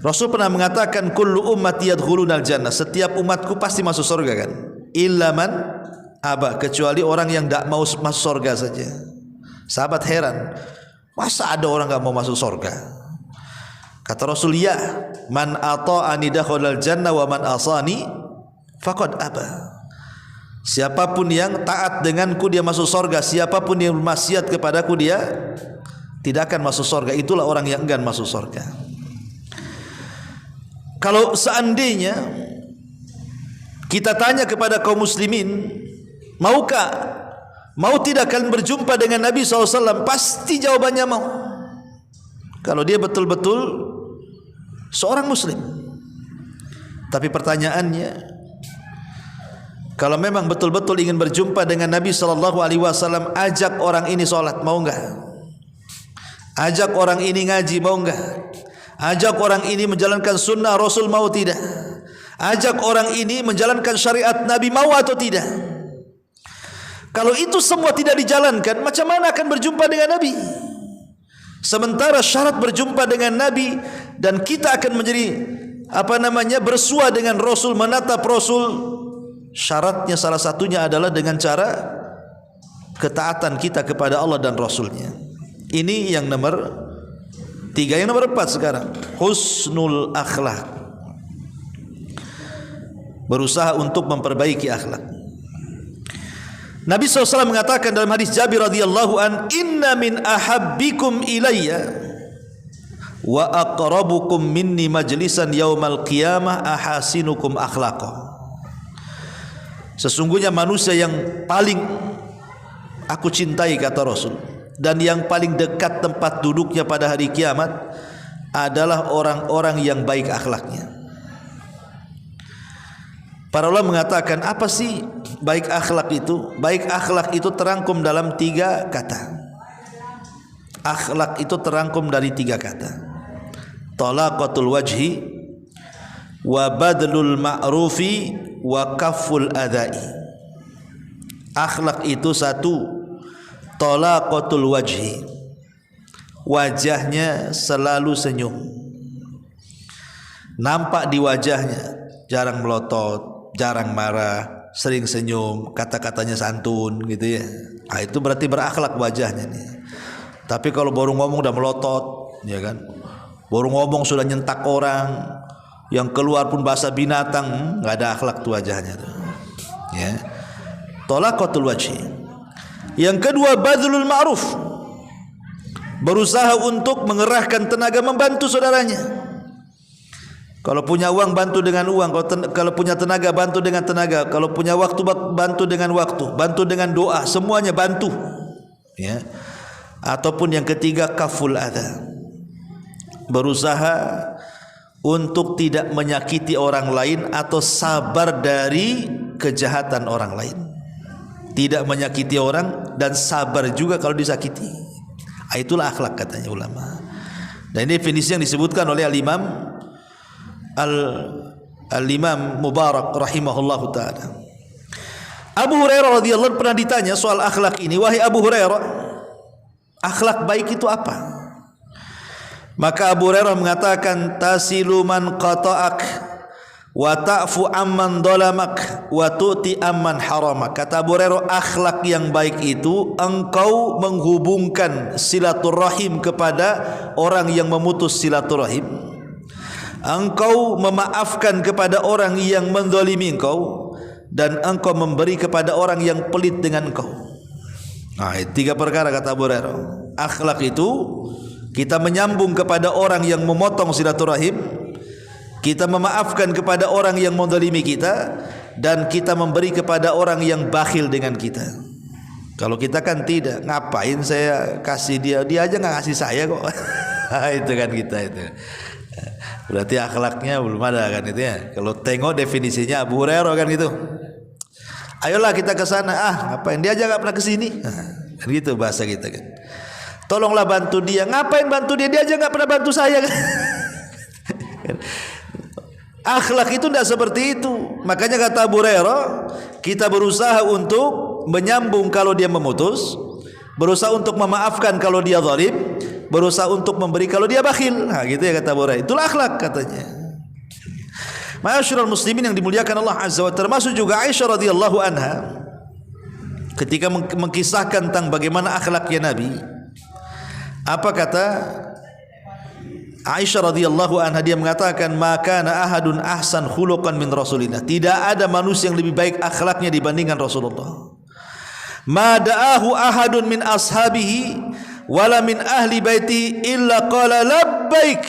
Rasul pernah mengatakan, kullu ummati yadkhulunal jannah, setiap umatku pasti masuk surga, kan? Illa man aba, kecuali orang yang tidak mau masuk surga saja. Sahabat heran, masa ada orang enggak mau masuk surga? Kata Rasul, ya, man ata'ani dakhalal jannah wa man asani faqad aba. Siapapun yang taat denganku dia masuk surga, siapapun yang bermaksiat kepadaku dia tidak akan masuk surga. Itulah orang yang enggan masuk surga. Kalau seandainya kita tanya kepada kaum muslimin, mau tidak kalian berjumpa dengan Nabi SAW? Pasti jawabannya mau. Kalau dia betul-betul seorang muslim. Tapi pertanyaannya, kalau memang betul-betul ingin berjumpa dengan Nabi SAW, ajak orang ini sholat, mau enggak? Ajak orang ini ngaji, mau enggak? Ajak orang ini menjalankan sunnah Rasul, mau tidak? Ajak orang ini menjalankan syariat Nabi, mau atau tidak? Kalau itu semua tidak dijalankan, macam mana akan berjumpa dengan Nabi? Sementara syarat berjumpa dengan Nabi dan kita akan menjadi bersua dengan Rasul, menatap Rasul, syaratnya salah satunya adalah dengan cara ketaatan kita kepada Allah dan Rasulnya. Ini yang nomor 3. Yang nomor 4 sekarang, husnul akhlak, berusaha untuk memperbaiki akhlak. Nabi SAW mengatakan dalam hadis Jabir radhiyallahu an, inna min ahabbikum ilayya wa aqrabukum minni majlisan yaumal qiyamah ahasinukum akhlaqa. Sesungguhnya manusia yang paling aku cintai, kata Rasul, dan yang paling dekat tempat duduknya pada hari kiamat adalah orang-orang yang baik akhlaknya. Para ulama mengatakan, apa sih baik akhlak itu? Baik akhlak itu terangkum dalam 3 kata. Akhlak itu terangkum dari 3 kata. Talaqatul wajhi wa badlul ma'rufi wa kafful adai. Akhlak itu 1, talaqatul wajhi, wajahnya selalu senyum, nampak di wajahnya jarang melotot, jarang marah, sering senyum, kata-katanya santun, gitu ya. Nah, itu berarti berakhlak wajahnya nih. Tapi kalau baru ngomong udah melotot, ya kan? Baru ngomong sudah nyentak orang, yang keluar pun bahasa binatang, nggak ada akhlak tuh wajahnya tuh. Ya. Talaqatul wajhi. Yang kedua, badlul ma'ruf, berusaha untuk mengerahkan tenaga membantu saudaranya. Kalau punya uang bantu dengan uang, kalau punya tenaga bantu dengan tenaga, kalau punya waktu bantu dengan waktu, bantu dengan doa, semuanya bantu. Ya. Ataupun yang ketiga kaful adha, berusaha untuk tidak menyakiti orang lain atau sabar dari kejahatan orang lain. Tidak menyakiti orang dan sabar juga kalau disakiti. Itulah akhlak katanya ulama. Dan ini definisi yang disebutkan oleh Al-Imam Mubarak rahimahullahu ta'ala. Abu Hurairah radhiyallahu anhu pernah ditanya soal akhlak ini, wahai Abu Hurairah, akhlak baik itu apa? Maka Abu Hurairah mengatakan, tasilu man qata'ak wa ta'fu amman dolamak wa tu'ti amman haramak. Kata Abu Hurairah, akhlak yang baik itu engkau menghubungkan silaturahim kepada orang yang memutus silaturahim, engkau memaafkan kepada orang yang menzalimi engkau, dan engkau memberi kepada orang yang pelit dengan engkau. Nah, tiga perkara kata Abu Hurairah. Akhlak itu kita menyambung kepada orang yang memotong silaturahim, kita memaafkan kepada orang yang menzalimi kita, dan kita memberi kepada orang yang bakhil dengan kita. Kalau kita kan tidak, ngapain saya kasih dia, dia aja nggak kasih saya kok. Itu kan kita itu. Berarti akhlaknya belum ada kan itu ya. Kalau tengok definisinya Abu Hurairah kan gitu. Ayolah kita ke sana. Ngapain dia aja nggak pernah ke sini. Kan gitu bahasa kita kan. Tolonglah bantu dia. Ngapain bantu dia? Dia aja nggak pernah bantu saya kan. Akhlak itu tidak seperti itu. Makanya kata Abu Hurairah, kita berusaha untuk menyambung kalau dia memutus, berusaha untuk memaafkan kalau dia zalim, berusaha untuk memberi kalau dia bakhil. Nah, gitu ya kata Abu Hurairah. Itulah akhlak katanya. Ma'asyiral muslimin yang dimuliakan Allah Azza wa Jalla, termasuk juga Aisyah radhiyallahu anha ketika mengkisahkan tentang bagaimana akhlaknya Nabi. Apa kata Aisyah radhiyallahu anha, dia mengatakan, maka kana ahadun ahsan khuluqan min Rasulillah. Tidak ada manusia yang lebih baik akhlaknya dibandingkan Rasulullah. Ma da'ahu ahadun min ashabihi wala min ahli baiti illa qala labbaik.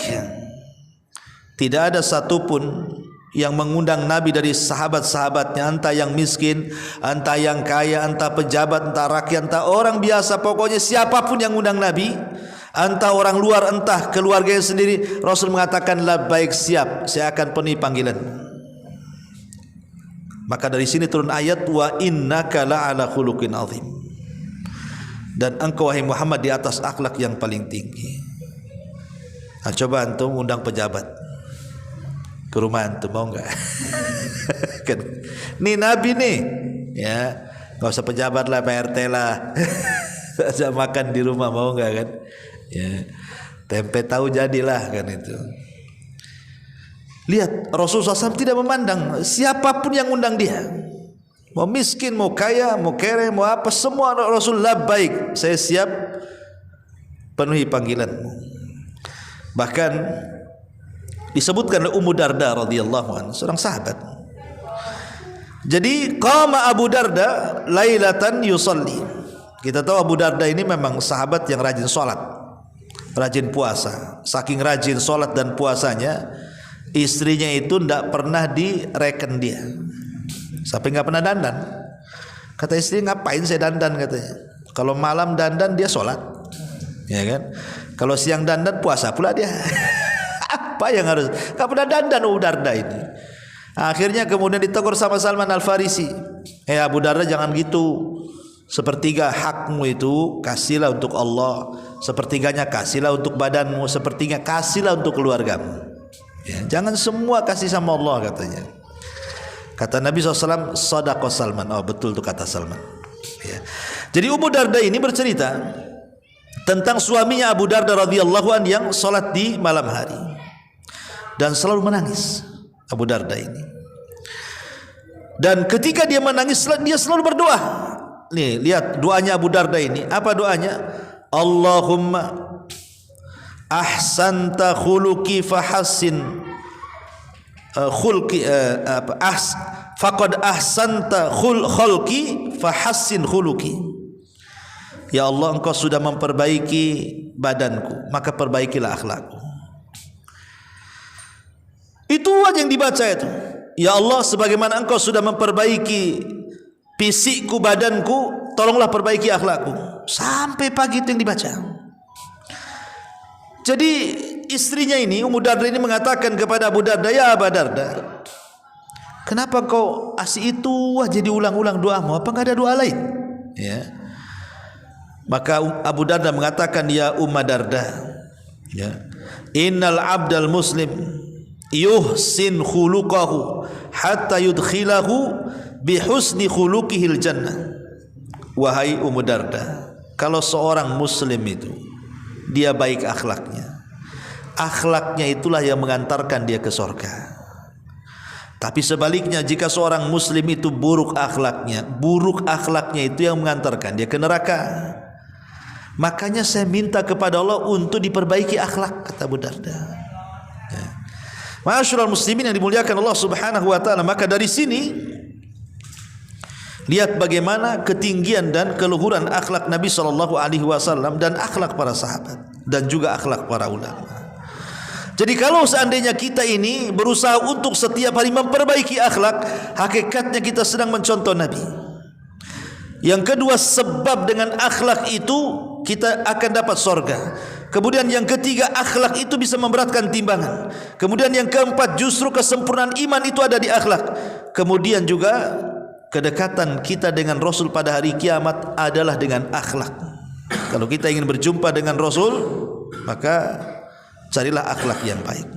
Tidak ada satupun yang mengundang Nabi dari sahabat-sahabatnya, entah yang miskin, entah yang kaya, entah pejabat, entah rakyat, entah orang biasa, pokoknya siapapun yang undang Nabi, entah orang luar, entah keluarganya sendiri, Rasul mengatakan labbaik, siap, saya akan penuhi panggilan. Maka dari sini turun ayat wa innaka la'ala khuluqin azim. Dan engkau wahai Muhammad di atas akhlak yang paling tinggi. Nah, coba antum undang pejabat ke rumah antum, mau enggak? Kan nih Nabi nih, ya enggak usah pejabat lah, PRT lah. Saja makan di rumah, mau enggak kan? Ya, tempe tahu jadilah kan itu. Lihat Rasulullah SAW tidak memandang siapapun yang undang dia, mau miskin, mau kaya, mau kere, mau apa, semua Rasulullah baik, saya siap penuhi panggilanmu. Bahkan disebutkan oleh Ummu Darda radhiyallahu anha, seorang sahabat. Jadi qama Abu Darda lailatan yusalli. Kita tahu Abu Darda ini memang sahabat yang rajin sholat, rajin puasa. Saking rajin sholat dan puasanya, istrinya itu tidak pernah direken dia, sampai nggak pernah dandan. Kata istri, ngapain saya dandan katanya. Kalau malam dandan dia sholat, ya kan. Kalau siang dandan puasa pula dia. Apa yang harus? Nggak pernah dandan Abu Darda ini. Akhirnya kemudian ditegur sama Salman Al Farisi, Abu Darda jangan gitu. Sepertiga hakmu itu kasihlah untuk Allah, sepertiganya kasihlah untuk badanmu, sepertiga kasihlah untuk keluargamu. Ya, jangan semua kasih sama Allah katanya. Kata Nabi SAW, Sadaqah Salman. Oh betul itu kata Salman. Ya. Jadi Ummu Darda ini bercerita tentang suaminya Abu Darda radhiyallahu anhu yang sholat di malam hari dan selalu menangis. Abu Darda ini. Dan ketika dia menangis, dia selalu berdoa. Nih lihat doanya Abu Darda ini. Apa doanya? Allahumma ahsanta khuluqi fahassin khulqi faqad ahsanta khulqi fahassin khuluqi. Ya Allah, engkau sudah memperbaiki badanku, maka perbaikilah akhlakku. Itu aja yang dibaca itu. Ya Allah, sebagaimana Engkau sudah memperbaiki fisikku, badanku, tolonglah perbaiki akhlakku. Sampai pagi itu yang dibaca. Jadi istrinya ini, Ummu Darda ini mengatakan kepada Abu Darda, ya Abu Darda, kenapa kau asih itu aja diulang-ulang doamu? Apa enggak ada doa lain? Ya. Maka Abu Darda mengatakan, ya Ummu Darda, ya, innal abdal muslim yuhsin khuluqahu hatta yudkhilahu bihusni khuluqihil jannah. Wahai Ummu Darda, kalau seorang muslim itu dia baik akhlaknya, akhlaknya itulah yang mengantarkan dia ke surga. Tapi sebaliknya, jika seorang muslim itu buruk akhlaknya itu yang mengantarkan dia ke neraka. Makanya saya minta kepada Allah untuk diperbaiki akhlak, kata Abu Darda. Ya. Ma'asyiral muslimin yang dimuliakan Allah Subhanahu wa taala, maka dari sini lihat bagaimana ketinggian dan keluhuran akhlak Nabi sallallahu alaihi wasallam dan akhlak para sahabat dan juga akhlak para ulama. Jadi kalau seandainya kita ini berusaha untuk setiap hari memperbaiki akhlak, hakikatnya kita sedang mencontoh Nabi. Yang kedua, sebab dengan akhlak itu kita akan dapat surga. Kemudian yang ketiga, akhlak itu bisa memberatkan timbangan. Kemudian yang keempat, justru kesempurnaan iman itu ada di akhlak. Kemudian juga kedekatan kita dengan Rasul pada hari kiamat adalah dengan akhlak. Kalau kita ingin berjumpa dengan Rasul, maka carilah akhlak yang baik.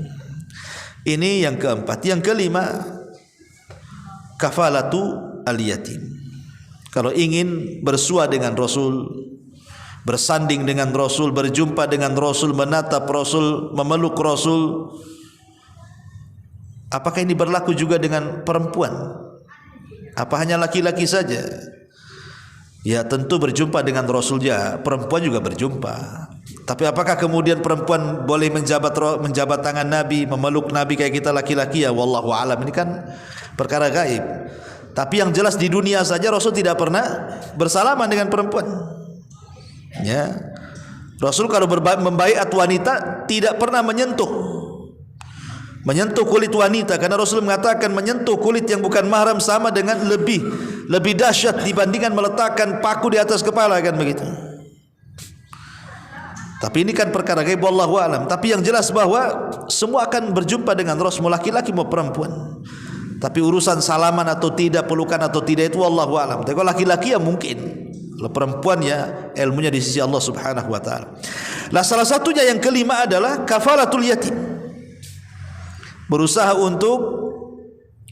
Ini yang keempat. Yang kelima, kafalatu al-yatim. Kalau ingin bersua dengan Rasul, bersanding dengan Rasul, berjumpa dengan Rasul, menatap Rasul, memeluk Rasul, apakah ini berlaku juga dengan perempuan? Apa hanya laki-laki saja? Ya tentu berjumpa dengan Rasul ya, perempuan juga berjumpa. Tapi apakah kemudian perempuan boleh menjabat tangan Nabi, memeluk Nabi kayak kita laki-laki? Ya wallahu alam, ini kan perkara gaib. Tapi yang jelas di dunia saja Rasul tidak pernah bersalaman dengan perempuan. Ya. Rasul kalau membaiat wanita tidak pernah menyentuh kulit wanita, karena Rasul mengatakan menyentuh kulit yang bukan mahram sama dengan lebih dahsyat dibandingkan meletakkan paku di atas kepala, kan begitu. Tapi ini kan perkara gaib, wallahu alam. Tapi yang jelas bahwa semua akan berjumpa dengan Rasul, mau laki-laki mau perempuan. Tapi urusan salaman atau tidak, pelukan atau tidak, itu wallahu alam. Tapi kalau laki-laki ya mungkin, kalau perempuan ya ilmunya di sisi Allah Subhanahu wa taala. Nah, salah satunya yang kelima adalah kafalatul yatim. Berusaha untuk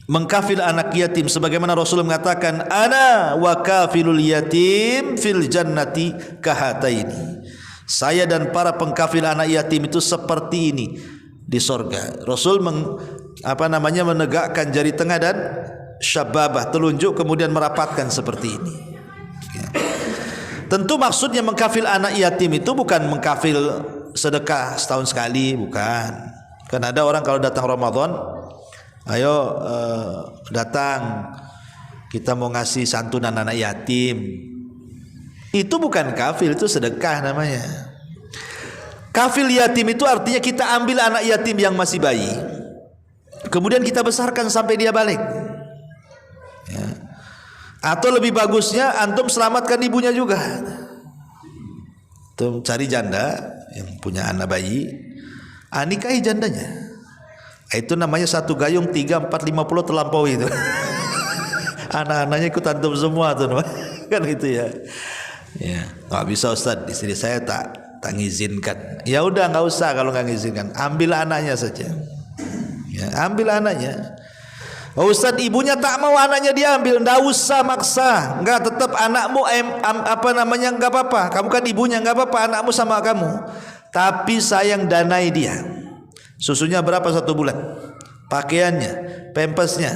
mengkafil anak yatim, sebagaimana Rasul mengatakan, ana wa kafilul yatim fil jannati kahataini. Saya dan para pengkafil anak yatim itu seperti ini di surga. Rasul menegakkan jari tengah dan syababah, telunjuk, kemudian merapatkan seperti ini. Ya. Tentu maksudnya mengkafil anak yatim itu bukan mengkafil sedekah setahun sekali, bukan. Kan ada orang kalau datang Ramadan, ayo datang, kita mau ngasih santunan anak yatim. Itu bukan kafil, itu sedekah namanya. Kafil yatim itu artinya kita ambil anak yatim yang masih bayi, kemudian kita besarkan sampai dia balik. Ya. Atau lebih bagusnya antum selamatkan ibunya juga. Antum cari janda yang punya anak bayi, nikahi jandanya. Itu namanya satu gayung 3, 4, 50 terlampaui itu. Anak-anaknya ikut antum semua tuh, kan gitu ya. Ya, nggak bisa Ustaz, istri saya tak ngizinkan. Ya udah nggak usah kalau nggak ngizinkan, ambil anaknya saja. Ya, ambil anaknya. Oh, Ustaz, ibunya tak mau anaknya diambil, nggak usah maksa. Nggak, tetap anakmu nggak apa-apa. Kamu kan ibunya, nggak apa-apa, anakmu sama kamu. Tapi sayang danai dia. Susunya berapa 1 bulan? Pakaiannya, pampasnya.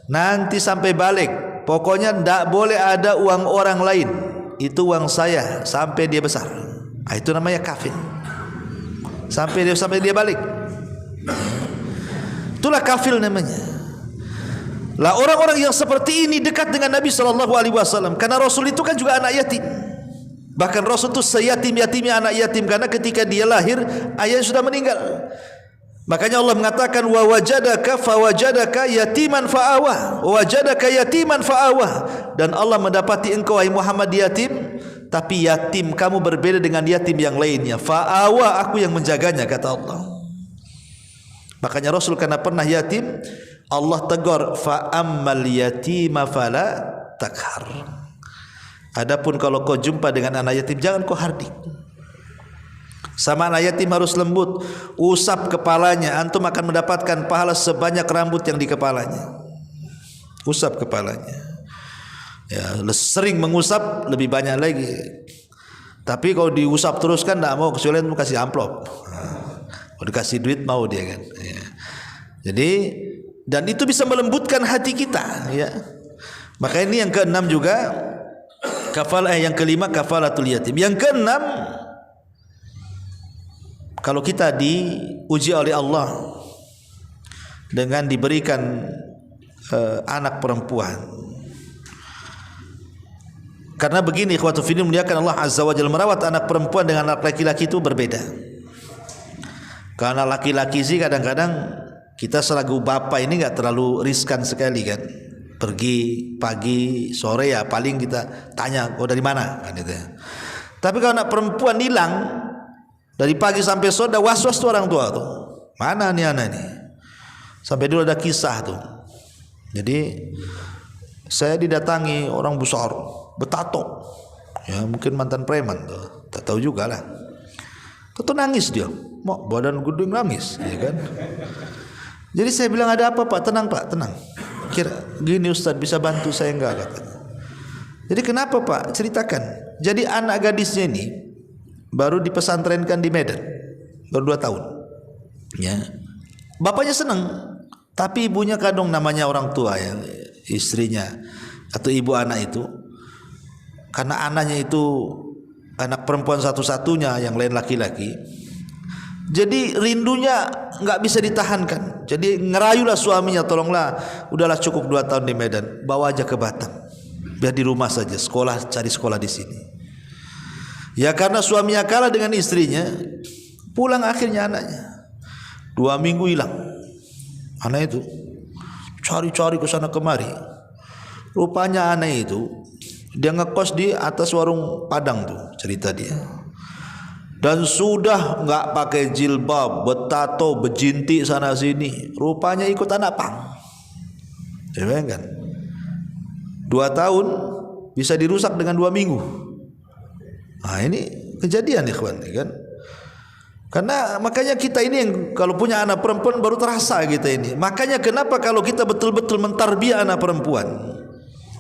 Nanti sampai balik, pokoknya nggak boleh ada uang orang lain. Itu uang saya sampai dia besar. Itu namanya kafil. Sampai dia balik. Itulah kafil namanya. Lah orang-orang yang seperti ini dekat dengan Nabi sallallahu alaihi wasallam, karena Rasul itu kan juga anak yatim. Bahkan Rasul itu seyatim-yatimnya anak yatim, karena ketika dia lahir ayahnya sudah meninggal. Makanya Allah mengatakan wa wajadaka fawajadaka yatiman fa'awa, wa wajadaka yatiman fa'awa. Dan Allah mendapati engkau wahai Muhammad yatim, tapi yatim kamu berbeda dengan yatim yang lainnya. Fa'awa, aku yang menjaganya, kata Allah. Makanya Rasul karena pernah yatim, Allah tegur fa'ammal yatima fala takhar. Adapun kalau kau jumpa dengan anak yatim, jangan kau hardik. Sama anak yatim harus lembut, usap kepalanya, antum akan mendapatkan pahala sebanyak rambut yang di kepalanya. Usap kepalanya, ya, sering mengusap lebih banyak lagi. Tapi kalau diusap terus kan tidak mau, kecuali mau kasih amplop. Kalau dikasih duit mau dia kan, ya. Jadi, dan itu bisa melembutkan hati kita, ya. Maka ini yang keenam juga, yang kelima kafalatul yatim. Yang keenam, kalau kita diuji oleh Allah dengan diberikan anak perempuan, karena begini, ikhwatu fillah, muliakan Allah azza wa jalla, merawat anak perempuan dengan anak laki-laki itu berbeda. Karena laki-laki sih kadang-kadang kita selaku bapak ini nggak terlalu riskan sekali kan, pergi pagi sore ya paling kita tanya kau dari mana kan itu ya. Tapi kalau anak perempuan hilang dari pagi sampai sore, was-was tuh orang tua tuh, mana nih anak nih. Sampai dulu ada kisah tuh. Jadi saya didatangi orang besar, betato, ya mungkin mantan preman tuh, tak tahu juga lah. Tuh nangis dia, mau badan gede nangis, ya kan. Jadi saya bilang, ada apa Pak? Tenang Pak, tenang. Kira gini Ustaz, bisa bantu saya enggak, katanya. Jadi kenapa Pak? Ceritakan. Jadi anak gadisnya ini baru dipesantrenkan di Medan, baru 2 tahun. Ya, bapaknya senang, tapi ibunya kadang, namanya orang tua ya, istrinya atau ibu anak itu, karena anaknya itu anak perempuan satu-satunya, yang lain laki-laki. Jadi rindunya nggak bisa ditahankan. Jadi ngerayulah suaminya, tolonglah, udahlah cukup 2 tahun di Medan, bawa aja ke Batam, biar di rumah saja, sekolah, cari sekolah di sini. Ya karena suaminya kalah dengan istrinya, pulang akhirnya anaknya 2 minggu hilang. Anak itu cari-cari ke sana kemari. Rupanya anak itu dia ngekos di atas warung Padang tuh, cerita dia. Dan sudah nggak pakai jilbab, betato, bejinti sana sini. Rupanya ikut anak pang. Ya kan? 2 tahun bisa dirusak dengan 2 minggu. Nah ini kejadian ikhwan, kan? Karena makanya kita ini yang kalau punya anak perempuan baru terasa kita ini. Makanya kenapa kalau kita betul-betul mentarbiyah anak perempuan,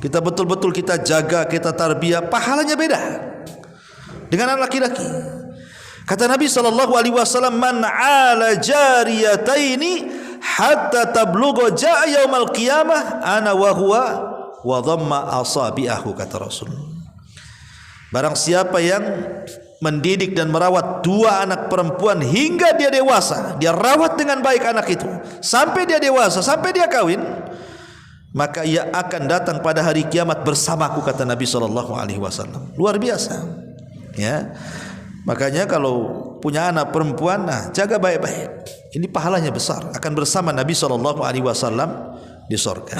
kita betul-betul kita jaga, kita tarbiyah, pahalanya beda dengan anak laki-laki. Kata Nabi SAW, man ala jariyataini hatta tablugha ja'a yaumal qiyamah ana wa huwa wa dhamma asabi'ahu, kata Rasul. Barang siapa yang mendidik dan merawat 2 anak perempuan hingga dia dewasa, dia rawat dengan baik anak itu sampai dia dewasa, sampai dia kawin, maka ia akan datang pada hari kiamat bersamaku, kata Nabi SAW. Luar biasa, ya. Makanya kalau punya anak perempuan, nah jaga baik-baik. Ini pahalanya besar, akan bersama Nabi SAW di surga.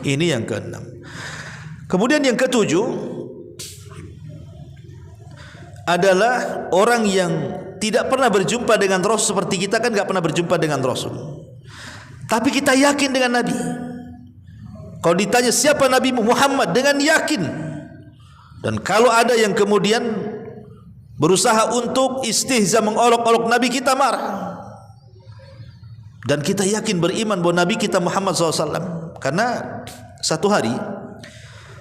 Ini yang ke-6. Kemudian yang ke-7 adalah orang yang tidak pernah berjumpa dengan Rasul. Seperti kita kan gak pernah berjumpa dengan Rasul, tapi kita yakin dengan Nabi. Kalau ditanya siapa Nabi Muhammad, dengan yakin. Dan kalau ada yang kemudian berusaha untuk istihza, mengolok-olok Nabi, kita marah. Dan kita yakin beriman bahwa Nabi kita Muhammad SAW. Karena satu hari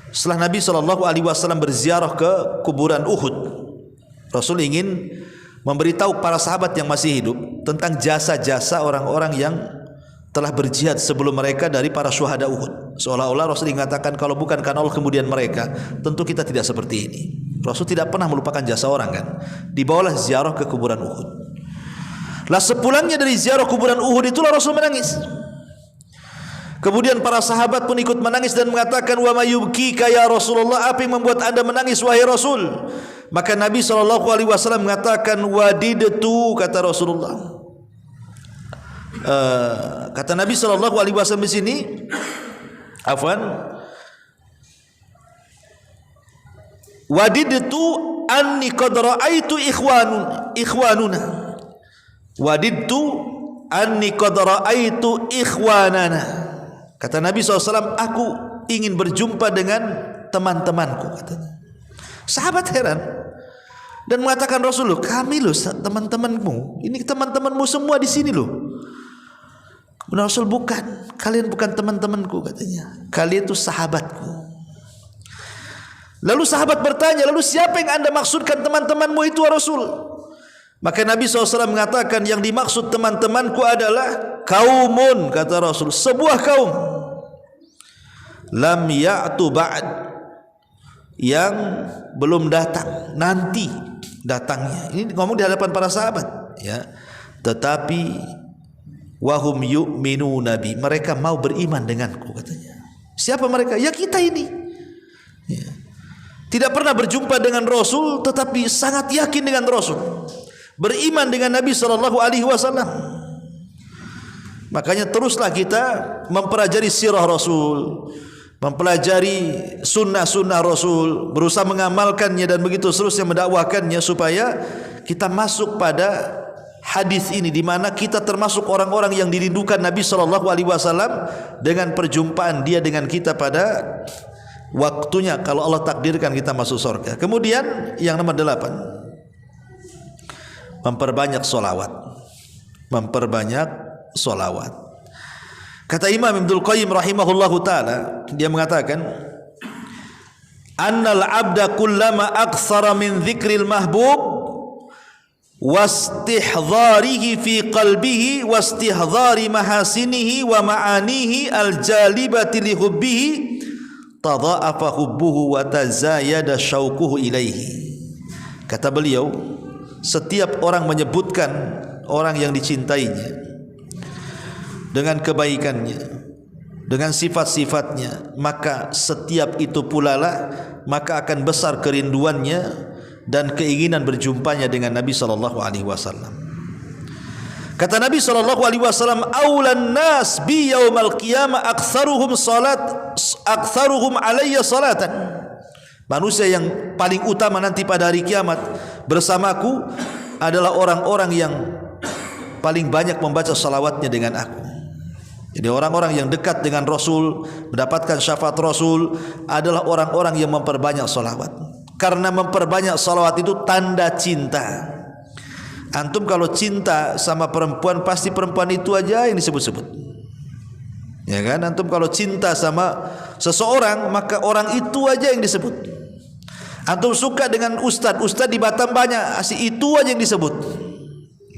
setelah Nabi SAW berziarah ke kuburan Uhud, Rasul ingin memberitahu para sahabat yang masih hidup tentang jasa-jasa orang-orang yang telah berjihad sebelum mereka dari para syuhada Uhud. Seolah-olah Rasul mengatakan, kalau bukan karena Allah kemudian mereka, tentu kita tidak seperti ini. Rasul tidak pernah melupakan jasa orang kan. Dibawalah ziarah ke kuburan Uhud. Lah sepulangnya dari ziarah kuburan Uhud itulah Rasul menangis. Kemudian para sahabat pun ikut menangis dan mengatakan, wa mayyubkika ya Rasulullah, apa yang membuat anda menangis wahai Rasul? Maka Nabi SAW mengatakan, wadidtu, kata Rasulullah. Kata Nabi SAW di sini, wadidtu anni qad ra'aitu ikhwanuna. Wadidtu anni qad ra'aitu ikhwanana. Kata Nabi SAW, aku ingin berjumpa dengan teman-temanku, katanya. Sahabat heran dan mengatakan, Rasulullah, kami loh teman-temanmu, ini teman-temanmu semua di sini loh. Kemudian Rasul, bukan, kalian bukan teman-temanku, katanya, kalian itu sahabatku. Lalu sahabat bertanya, lalu siapa yang anda maksudkan teman-temanmu itu, Rasul? Maka Nabi SAW mengatakan, yang dimaksud teman-temanku adalah kaumun, kata Rasul, sebuah kaum, lam ya'tu ba'd, yang belum datang, nanti datangnya. Ini ngomong di hadapan para sahabat, ya. Tetapi wahum yu'minu nabi, mereka mau beriman denganku, katanya. Siapa mereka? Ya kita ini, ya. Tidak pernah berjumpa dengan Rasul, tetapi sangat yakin dengan Rasul, beriman dengan Nabi SAW. Makanya teruslah kita mempelajari sirah Rasul, mempelajari sunnah-sunnah Rasul, berusaha mengamalkannya dan begitu seterusnya, mendakwahkannya, supaya kita masuk pada hadis ini, di mana kita termasuk orang-orang yang dirindukan Nabi SAW dengan perjumpaan dia dengan kita pada waktunya, kalau Allah takdirkan kita masuk surga. Kemudian yang nomor 8, memperbanyak solawat. Memperbanyak solawat. Kata Imam Ibnul Qayyim rahimahullahu ta'ala, dia mengatakan, annal abda kullama aktsara min dzikril mahbub wastihdharihi fi qalbihi wastihdhari mahasinihi wa ma'anihi aljalibati li hubbihi tadha'afa hubbuhu wa tazayada syauquhu ilaihi. Kata beliau, setiap orang menyebutkan orang yang dicintainya dengan kebaikannya, dengan sifat-sifatnya, maka setiap itu pula lah maka akan besar kerinduannya dan keinginan berjumpanya dengan Nabi SAW. Kata Nabi SAW, aulan nas bi yaumal qiyamah aktsaruhum alayya salatan. Manusia yang paling utama nanti pada hari kiamat bersamaku adalah orang-orang yang paling banyak membaca salawatnya dengan aku. Jadi orang-orang yang dekat dengan Rasul, mendapatkan syafaat Rasul, adalah orang-orang yang memperbanyak salawat. Karena memperbanyak salawat itu tanda cinta. Antum kalau cinta sama perempuan, pasti perempuan itu aja yang disebut-sebut, ya kan? Antum kalau cinta sama seseorang, maka orang itu aja yang disebut. Antum suka dengan ustadz di Batam banyak, asli itu aja yang disebut,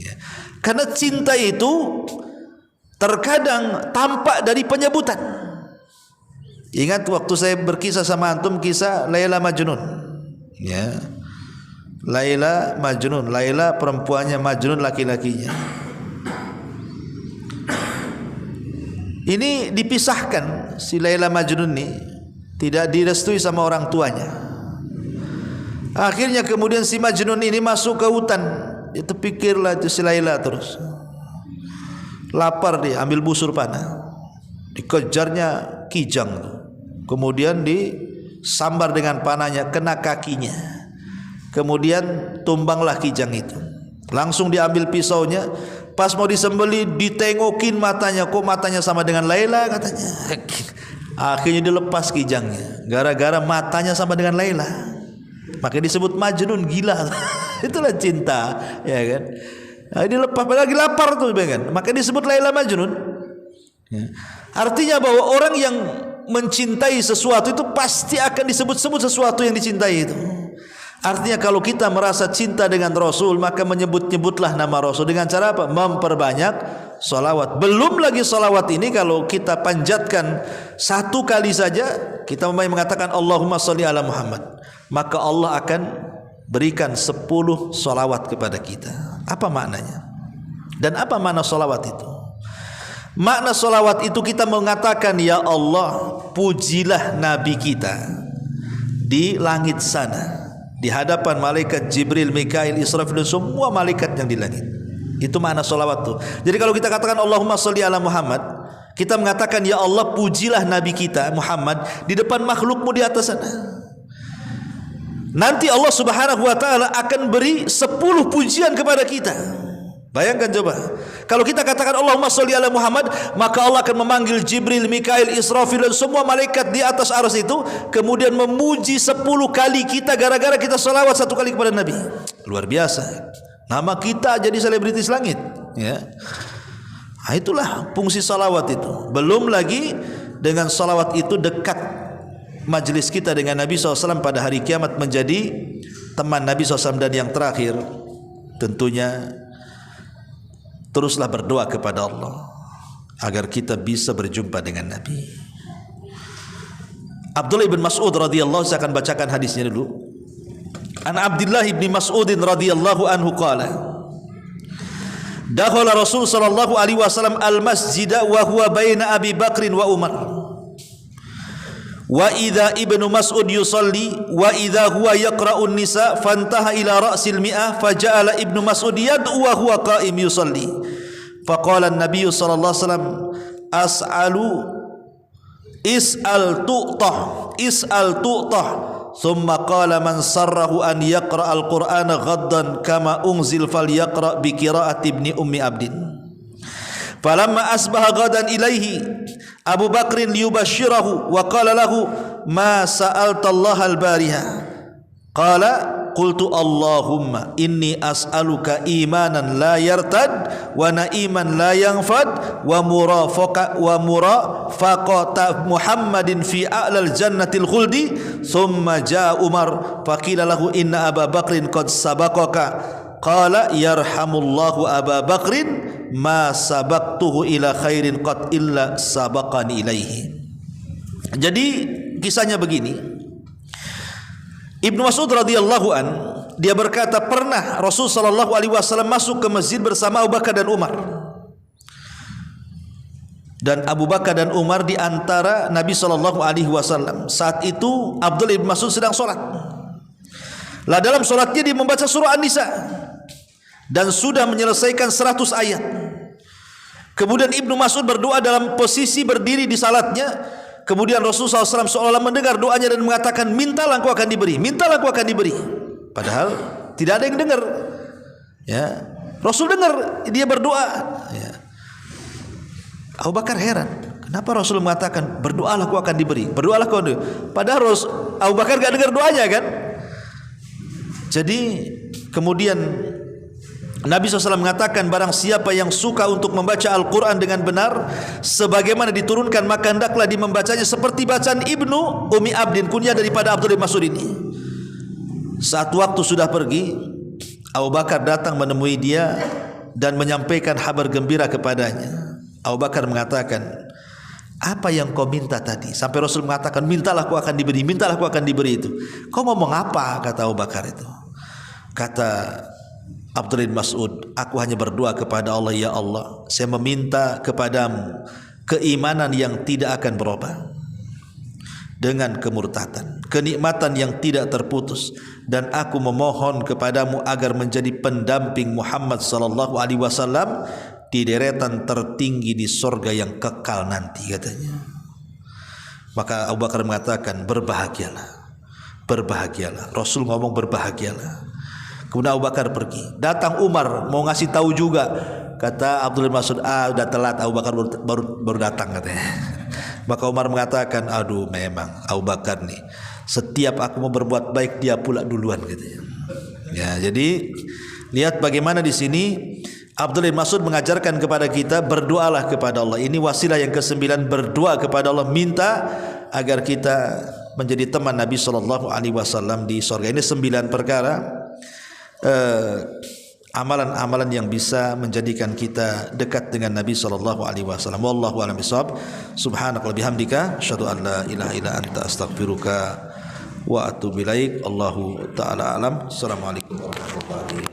ya. Karena cinta itu terkadang tampak dari penyebutan. Ingat waktu saya berkisah sama antum kisah Laila Majnun, ya. Laila Majnun, Laila perempuannya, Majnun laki-lakinya. Ini dipisahkan, si Laila Majnun ini tidak direstui sama orang tuanya. Akhirnya kemudian si Majnun ini masuk ke hutan. Itu pikirlah itu si Laila terus. Lapar dia, ambil busur panah, dikejarnya kijang, kemudian disambar dengan panahnya, kena kakinya, kemudian tumbanglah kijang itu. Langsung diambil pisaunya, pas mau disembeli ditengokin matanya, kok matanya sama dengan Laila katanya. Akhirnya dilepas kijangnya, gara-gara matanya sama dengan Laila. Makanya disebut Majnun, gila. Itulah cinta, ya kan? Nah, dilepas lagi lapar tuh, kan? Maka disebut Laila Majnun. Ya. Artinya bahwa orang yang mencintai sesuatu itu pasti akan disebut-sebut sesuatu yang dicintai itu. Artinya kalau kita merasa cinta dengan Rasul, maka menyebut-nyebutlah nama Rasul dengan cara apa? Memperbanyak salawat. Belum lagi salawat ini kalau kita panjatkan satu kali saja, kita mengatakan Allahumma sholli ala Muhammad, maka Allah akan berikan 10 salawat kepada kita. Apa maknanya? Dan apa makna salawat itu? Makna salawat itu kita mengatakan, ya Allah, pujilah Nabi kita di langit sana, di hadapan malaikat Jibril, Mikail, Israfil dan semua malaikat yang di langit. Itu makna salawat tuh. Jadi kalau kita katakan Allahumma sholli ala Muhammad, kita mengatakan, ya Allah, pujilah Nabi kita Muhammad di depan makhlukmu di atas sana. Nanti Allah Subhanahu wa ta'ala akan beri 10 pujian kepada kita. Bayangkan coba, kalau kita katakan Allahumma sholli ala Muhammad, maka Allah akan memanggil Jibril, Mikail, Israfil dan semua malaikat di atas arsy itu, kemudian memuji 10 kali kita gara-gara kita salawat 1 kali kepada Nabi. Luar biasa. Nama kita jadi selebritis langit, ya. Nah, itulah fungsi salawat itu. Belum lagi dengan salawat itu dekat majlis kita dengan Nabi SAW pada hari kiamat, menjadi teman Nabi SAW. Dan yang terakhir, tentunya teruslah berdoa kepada Allah agar kita bisa berjumpa dengan Nabi. Abdullah bin Mas'ud radhiyallahu, saya akan bacakan hadisnya dulu. An Abdullah bin Mas'ud radhiyallahu anhu qala, dakhala Rasul sallallahu alaihi wasallam al-masjid wa huwa baina Abi Bakr wa Umar. Wa idza Ibnu Mas'ud yusalli wa idza huwa yaqra'u an-nisa fantaha ila ra'sil mi'ah faja'ala Ibnu Mas'ud yad'u wa huwa qa'im yusalli. Faqala an-nabiy sallallahu alaihi wasallam as'alu is'al tu'tah thumma qala man sarrahu an yaqra' al-Qur'ana ghaddan kama unzil falyaqra' bi qira'ati ibni ummi abdin. Falamma asbaha ghadan ilaihi Abu Bakrin liyubashirahu wa qala lahu ma sa'alta Allah al-bariha. Qala qultu Allahumma inni as'aluka imanan la yartad wa na'iman la yanfad wa murafaqata Muhammadin fi a'lal jannatil khuldi. Thumma jaa Umar faqila lahu inna Aba Bakrin qad sabaqaka. Qala yarhamullahu Aba Bakrin ma sabaqtuhu ila khairin qad illa sabaqani ilaihi. Jadi kisahnya begini. Ibnu Mas'ud radhiyallahu an, dia berkata, pernah Rasul sallallahu alaihi wasallam masuk ke masjid bersama Abu Bakar dan Umar. Dan Abu Bakar dan Umar di antara Nabi sallallahu alaihi wasallam. Saat itu Abdullah bin Mas'ud sedang salat. Lah dalam salatnya dia membaca surah An-Nisa dan sudah menyelesaikan 100 ayat. Kemudian Ibnu Mas'ud berdoa dalam posisi berdiri di salatnya. Kemudian Rasulullah SAW seolah mendengar doanya dan mengatakan, mintalah engkau akan diberi, mintalah engkau akan diberi. Padahal tidak ada yang dengar. Ya, Rasul dengar dia berdoa. Ya. Abu Bakar heran, kenapa Rasul mengatakan berdoalah engkau akan diberi, berdoalah engkau. Padahal Abu Bakar gak dengar doanya kan. Jadi kemudian Nabi SAW mengatakan, barang siapa yang suka untuk membaca Al-Quran dengan benar sebagaimana diturunkan, maka hendaklah dia membacanya seperti bacaan Ibnu Ummi Abdin, kunyah daripada Abdullah bin Mas'ud ini. Saat waktu sudah pergi, Abu Bakar datang menemui dia dan menyampaikan kabar gembira kepadanya. Abu Bakar mengatakan, apa yang kau minta tadi? Sampai Rasul mengatakan, mintalah kau akan diberi, mintalah kau akan diberi itu. Kau ngomong apa? Kata Abu Bakar itu. Kata Abdullah bin Mas'ud, aku hanya berdoa kepada Allah, ya Allah, saya meminta kepadamu keimanan yang tidak akan berubah dengan kemurtadan, kenikmatan yang tidak terputus, dan aku memohon kepadamu agar menjadi pendamping Muhammad sallallahu alaihi wasallam di deretan tertinggi di surga yang kekal nanti, katanya. Maka Abu Bakar mengatakan, berbahagialah, berbahagialah. Rasul ngomong berbahagialah. Kemudian Abu Bakar pergi. Datang Umar mau ngasih tahu juga. Kata Abdullah bin Mas'ud, udah telat, Abu Bakar baru datang, katanya. Maka Umar mengatakan, aduh memang Abu Bakar nih, setiap aku mau berbuat baik dia pula duluan, katanya. Ya, jadi lihat bagaimana di sini Abdullah bin Mas'ud mengajarkan kepada kita, berdoalah kepada Allah. Ini wasilah yang ke-9, berdoa kepada Allah, minta agar kita menjadi teman Nabi sallallahu alaihi wasallam di surga. Ini 9 perkara amalan-amalan yang bisa menjadikan kita dekat dengan Nabi sallallahu alaihi wasallam. Wallahu a'lam bishawab. Subhanaka wa bihamdika asyhadu an la ilaha illa anta astaghfiruka wa atubu ilaik. Allahu taala alam. Assalamualaikum warahmatullahi wabarakatuh.